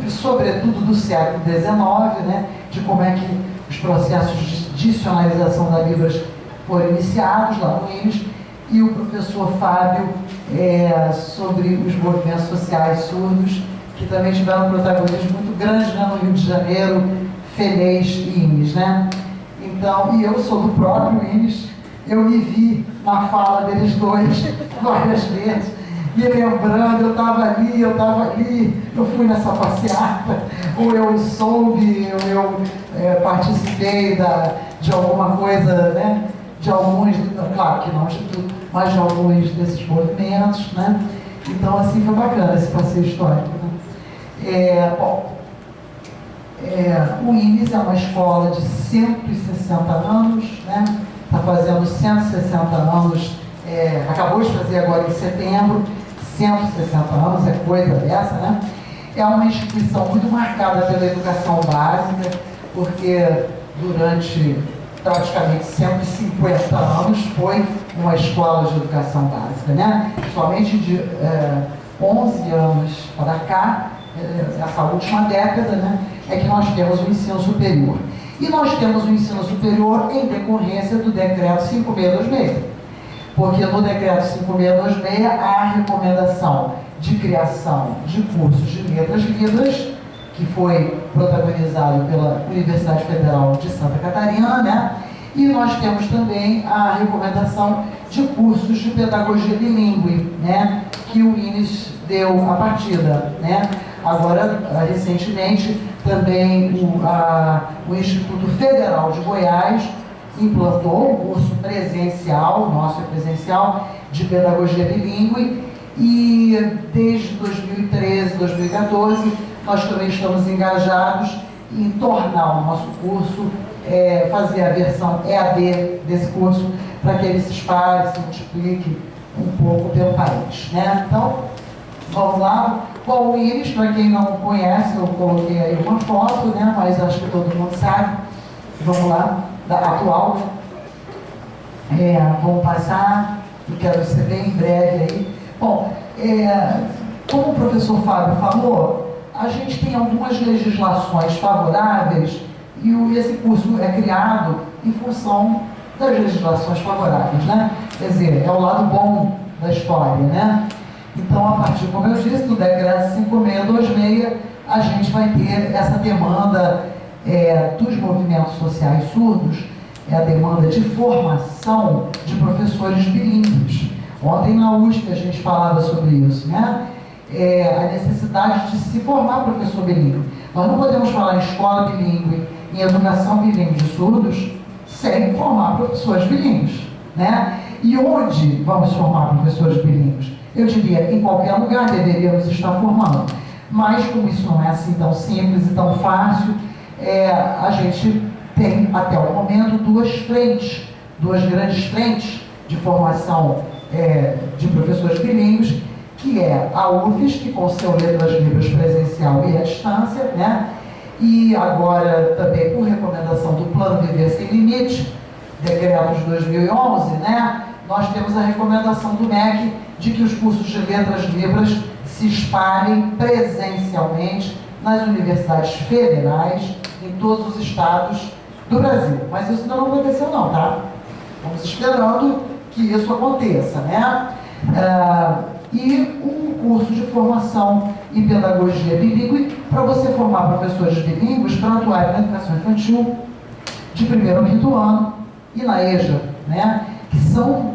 sobretudo do século XIX, né, de como é que os processos de dicionarização da Libras foram iniciados lá no INES, e o professor Fábio sobre os movimentos sociais surdos, que também tiveram um protagonismo muito grande, né, no Rio de Janeiro, FENES e INES, né. Então, e eu sou do próprio INES, eu me vi na fala deles dois várias vezes, me lembrando, eu estava ali, eu fui nessa passeata, ou eu soube, ou eu participei de alguma coisa, né, de alguns, claro que não de tudo, mas de alguns desses movimentos, né. Então, assim, foi bacana esse passeio histórico, né. O INES é uma escola de 160 anos, né, está fazendo 160 anos, acabou de fazer agora em setembro, 160 anos, é coisa dessa, né? É uma instituição muito marcada pela educação básica, porque durante praticamente 150 anos foi uma escola de educação básica, né? Somente de 11 anos para cá, essa última década, né, é que nós temos o ensino superior. E nós temos o ensino superior em decorrência do decreto 5626. Porque no decreto 5626 há a recomendação de criação de cursos de letras livres, que foi protagonizado pela Universidade Federal de Santa Catarina, né? E nós temos também a recomendação de cursos de pedagogia bilíngue, né, que o INES deu a partida, né? Agora, recentemente, também o Instituto Federal de Goiás implantou um curso presencial, nosso é presencial, de pedagogia bilíngue, e desde 2013, 2014, nós também estamos engajados em tornar o nosso curso, fazer a versão EAD desse curso, para que ele se espalhe, se multiplique um pouco pelo país, né? Então, vamos lá. Bom, o Íris, para quem não conhece, eu coloquei aí uma foto, né? Mas acho que todo mundo sabe. Vamos lá, da atual. Vamos passar, eu quero ser bem breve aí. Bom, como o professor Fábio falou, a gente tem algumas legislações favoráveis e esse curso é criado em função das legislações favoráveis, né? Quer dizer, é o lado bom da história, né? Então, a partir, como eu disse, do decreto 5626, a gente vai ter essa demanda dos movimentos sociais surdos, a demanda de formação de professores bilíngues. Ontem na USP a gente falava sobre isso, né? A necessidade de se formar professor bilíngue. Nós não podemos falar em escola bilíngue, em educação bilíngue de surdos, sem formar professores bilíngues, né? E onde vamos formar professores bilíngues? Eu diria, em qualquer lugar deveríamos estar formando. Mas, como isso não é assim tão simples e tão fácil, a gente tem, até o momento, duas grandes frentes de formação de professores bilíngues, que é a UFES, que com seu Letras Libras presencial e à distância, né? E agora, também por recomendação do Plano Viver Sem Limite, decreto de 2011, né? Nós temos a recomendação do MEC de que os cursos de Letras Libras se espalhem presencialmente nas universidades federais, em todos os estados do Brasil. Mas isso ainda não aconteceu não, tá? Estamos esperando que isso aconteça, né? E um curso de formação em pedagogia bilíngue para você formar professores bilíngues para atuar na educação infantil de primeiro ao quinto ano e na EJA, né? Que são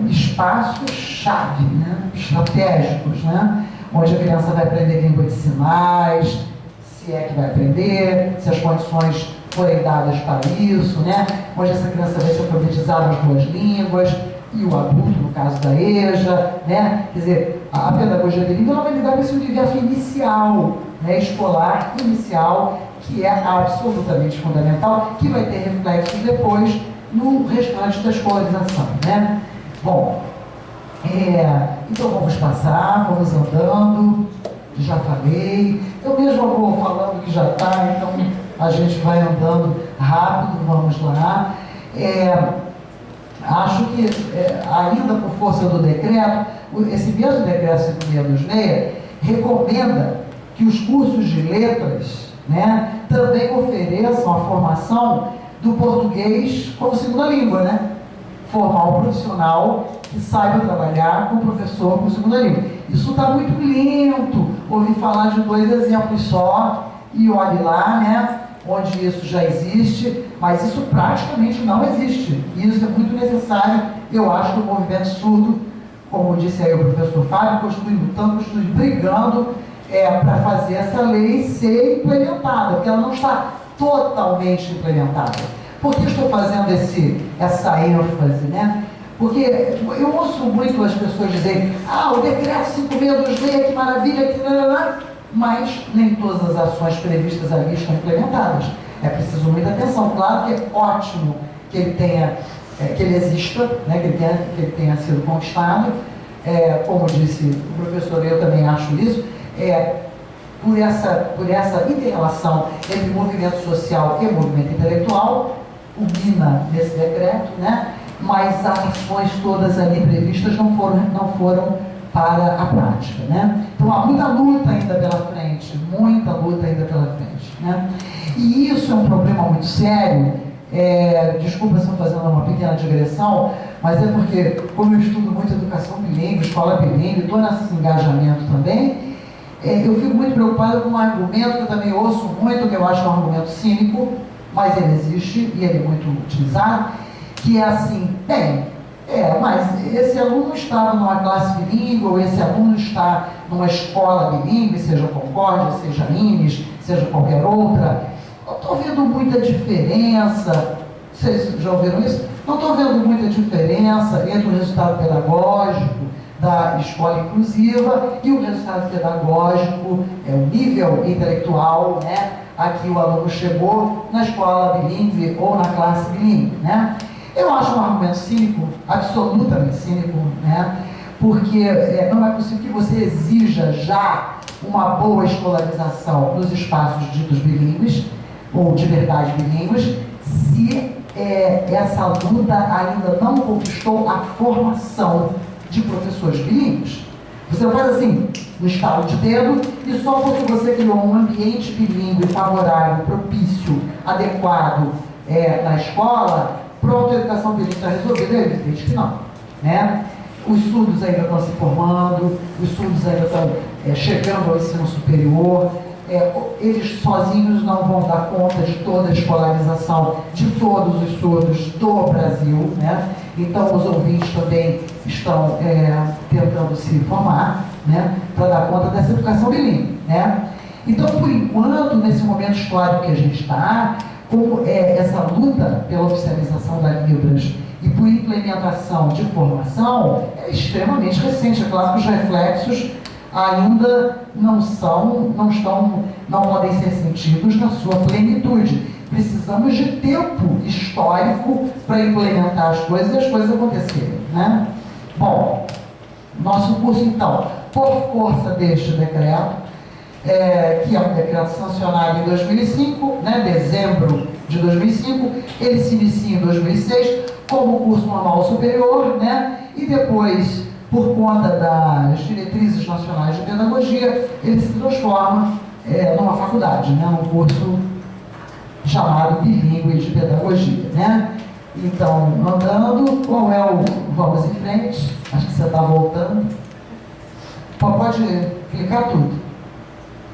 espaços-chave, né? Estratégicos, né? Onde a criança vai aprender língua de sinais, se é que vai aprender, se as condições forem dadas para isso, né? Onde essa criança vai se alfabetizar nas duas línguas, e o adulto, no caso da EJA, né? Quer dizer, a pedagogia bilíngue ela vai lidar com esse universo inicial, né? Escolar inicial, que é absolutamente fundamental, que vai ter reflexos depois no restante da escolarização, né? Bom, então vamos passar, vamos andando, já falei, eu mesmo vou falando que já está, então a gente vai andando rápido, vamos lá. Acho que, ainda por força do decreto, esse mesmo decreto 5626 recomenda que os cursos de letras, né, também ofereçam a formação do português como segunda língua, né? Formar um profissional que saiba trabalhar com o professor como segunda língua. Isso está muito lento. Ouvi falar de 2 exemplos só, e olhe lá, né? Onde isso já existe, mas isso praticamente não existe. E isso é muito necessário. Eu acho que o movimento surdo, como disse aí o professor Fábio, continue lutando, continue brigando para fazer essa lei ser implementada, porque ela não está totalmente implementada. Por que estou fazendo essa ênfase, né? Porque eu ouço muito as pessoas dizerem: o decreto 5626, que maravilha, que mas nem todas as ações previstas ali estão implementadas. É preciso muita atenção. Claro que é ótimo que ele tenha, que ele exista, né, que ele tenha sido conquistado. Como disse o professor, eu também acho isso. Por essa inter-relação entre movimento social e movimento intelectual, culmina nesse decreto, né? Mas as ações todas ali previstas não foram para a prática, né? Então há muita luta ainda pela frente, né? E isso é um problema muito sério. Desculpa se eu estou fazendo uma pequena digressão, mas é porque, como eu estudo muito educação bilíngue, escola bilíngue, estou nesse engajamento também, eu fico muito preocupada com um argumento que eu também ouço muito, que eu acho um argumento cínico, mas ele existe e ele é muito utilizado, que é assim: mas esse aluno estava numa classe bilíngue, ou esse aluno está numa escola bilíngue, seja Concórdia, seja INES, seja qualquer outra. Não estou vendo muita diferença. Vocês já ouviram isso? Não estou vendo muita diferença entre o resultado pedagógico da escola inclusiva e o resultado pedagógico, o nível intelectual, né, a que o aluno chegou na escola bilíngue ou na classe bilíngue, né? Eu acho um argumento cínico, absolutamente cínico, né? Porque não é possível que você exija já uma boa escolarização nos espaços ditos bilíngues, ou de verdade bilíngues, se essa luta ainda não conquistou a formação de professores bilíngues. Você não faz assim, no estalo de dedo, e só porque você criou um ambiente bilíngue favorável, propício, adequado na escola, pronto, a educação bilíngue está resolvida. É evidente que não, né? Os surdos ainda estão se formando, os surdos ainda estão chegando ao ensino superior, eles sozinhos não vão dar conta de toda a escolarização de todos os surdos do Brasil, né? Então os ouvintes também estão tentando se formar, né, para dar conta dessa educação bilíngue, né? Então, por enquanto, nesse momento histórico que a gente está, como essa luta pela oficialização da Libras e por implementação de formação é extremamente recente. É claro que os reflexos ainda não podem ser sentidos na sua plenitude. Precisamos de tempo histórico para implementar as coisas e as coisas acontecerem, né? Bom, nosso curso, então, por força deste decreto, que é um decreto sancionado em 2005, né, dezembro de 2005, ele se inicia em 2006 como curso normal superior, né, e depois, por conta das diretrizes nacionais de pedagogia, ele se transforma numa faculdade, né, num curso chamado bilíngue de pedagogia, né. Então, andando, qual é o... Vamos em frente, acho que você está voltando. Pode clicar tudo.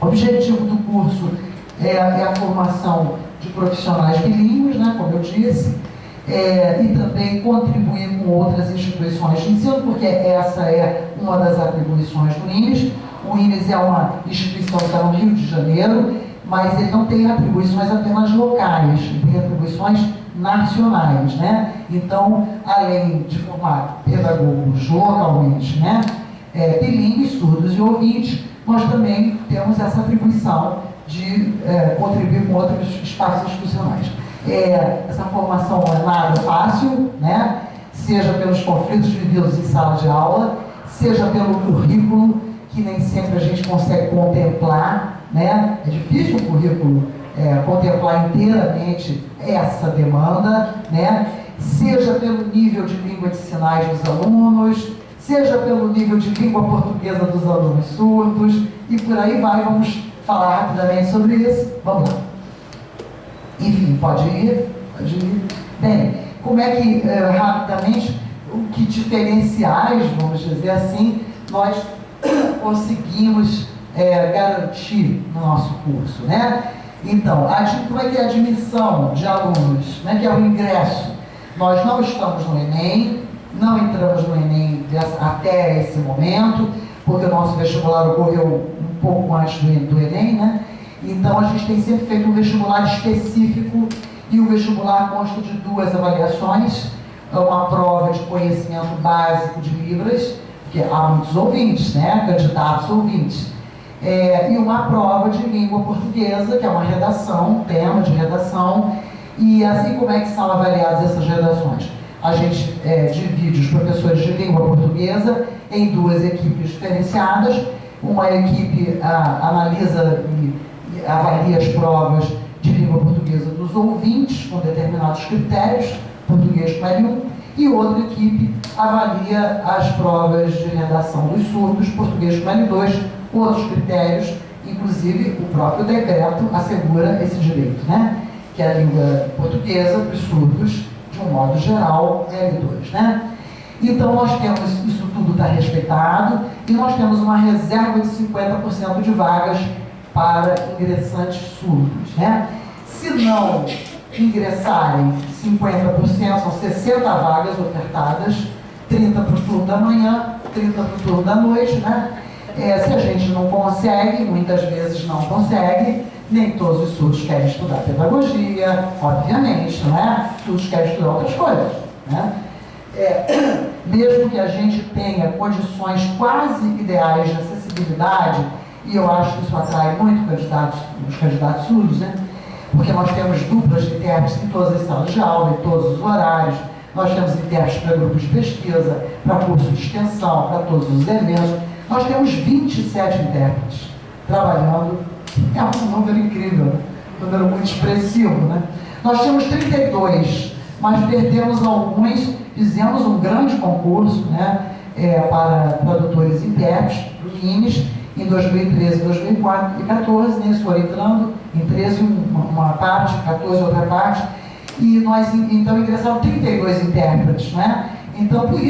O objetivo do curso é a formação de profissionais bilíngues, né, como eu disse, e também contribuir com outras instituições de ensino, porque essa é uma das atribuições do INES. O INES é uma instituição que está no Rio de Janeiro, mas ele não tem atribuições apenas locais, ele tem atribuições nacionais, né? Então, além de formar pedagogos localmente, né, bilíngues, surdos e ouvintes, nós também temos essa atribuição de contribuir com outros espaços institucionais. Essa formação não é nada fácil, né? Seja pelos conflitos vividos em sala de aula, seja pelo currículo, que nem sempre a gente consegue contemplar, né? É difícil o currículo contemplar inteiramente essa demanda, né? Seja pelo nível de língua de sinais dos alunos, seja pelo nível de língua portuguesa dos alunos surdos, e por aí vai. Vamos falar rapidamente sobre isso. Vamos lá. Enfim, pode ir. Bem, como é que, rapidamente, que diferenciais, vamos dizer assim, nós conseguimos garantir no nosso curso, né? Então, como é que é a admissão de alunos, né, que é o ingresso? Nós não estamos no Enem, não entramos no Enem até esse momento, porque o nosso vestibular ocorreu um pouco antes do Enem, né? Então, a gente tem sempre feito um vestibular específico, e o vestibular consta de duas avaliações: uma prova de conhecimento básico de Libras, que há muitos ouvintes, né, candidatos ouvintes, e uma prova de língua portuguesa, que é uma redação, um tema de redação. E assim, como é que são avaliadas essas redações? A gente divide os professores de língua portuguesa em duas equipes diferenciadas. Uma equipe analisa e avalia as provas de língua portuguesa dos ouvintes com determinados critérios, português com L1, e outra equipe avalia as provas de redação dos surdos, português com L2, outros critérios, inclusive o próprio decreto assegura esse direito, né? Que é a língua portuguesa para os surdos, de um modo geral, L2, né? Então, nós temos, isso tudo está respeitado, e nós temos uma reserva de 50% de vagas para ingressantes surdos, né? Se não ingressarem 50%, são 60 vagas ofertadas, 30 para o turno da manhã, 30 para o turno da noite, né? Se a gente não consegue, muitas vezes não consegue, nem todos os surdos querem estudar pedagogia, obviamente, não é? Todos querem estudar outras coisas, né? Mesmo que a gente tenha condições quase ideais de acessibilidade, e eu acho que isso atrai muito os candidatos surdos, né? Porque nós temos duplas de intérpretes em todas as salas de aula, em todos os horários, nós temos intérpretes para grupos de pesquisa, para curso de extensão, para todos os eventos. Nós temos 27 intérpretes trabalhando. É um número incrível, né? Um número muito expressivo, né? Nós temos 32, mas perdemos alguns, fizemos um grande concurso, né, para tradutores e intérpretes, do INES, em 2013, 2014, eles foram entrando, em 13 uma parte, 14 outra parte, e nós então ingressaram 32 intérpretes, né? Então, por isso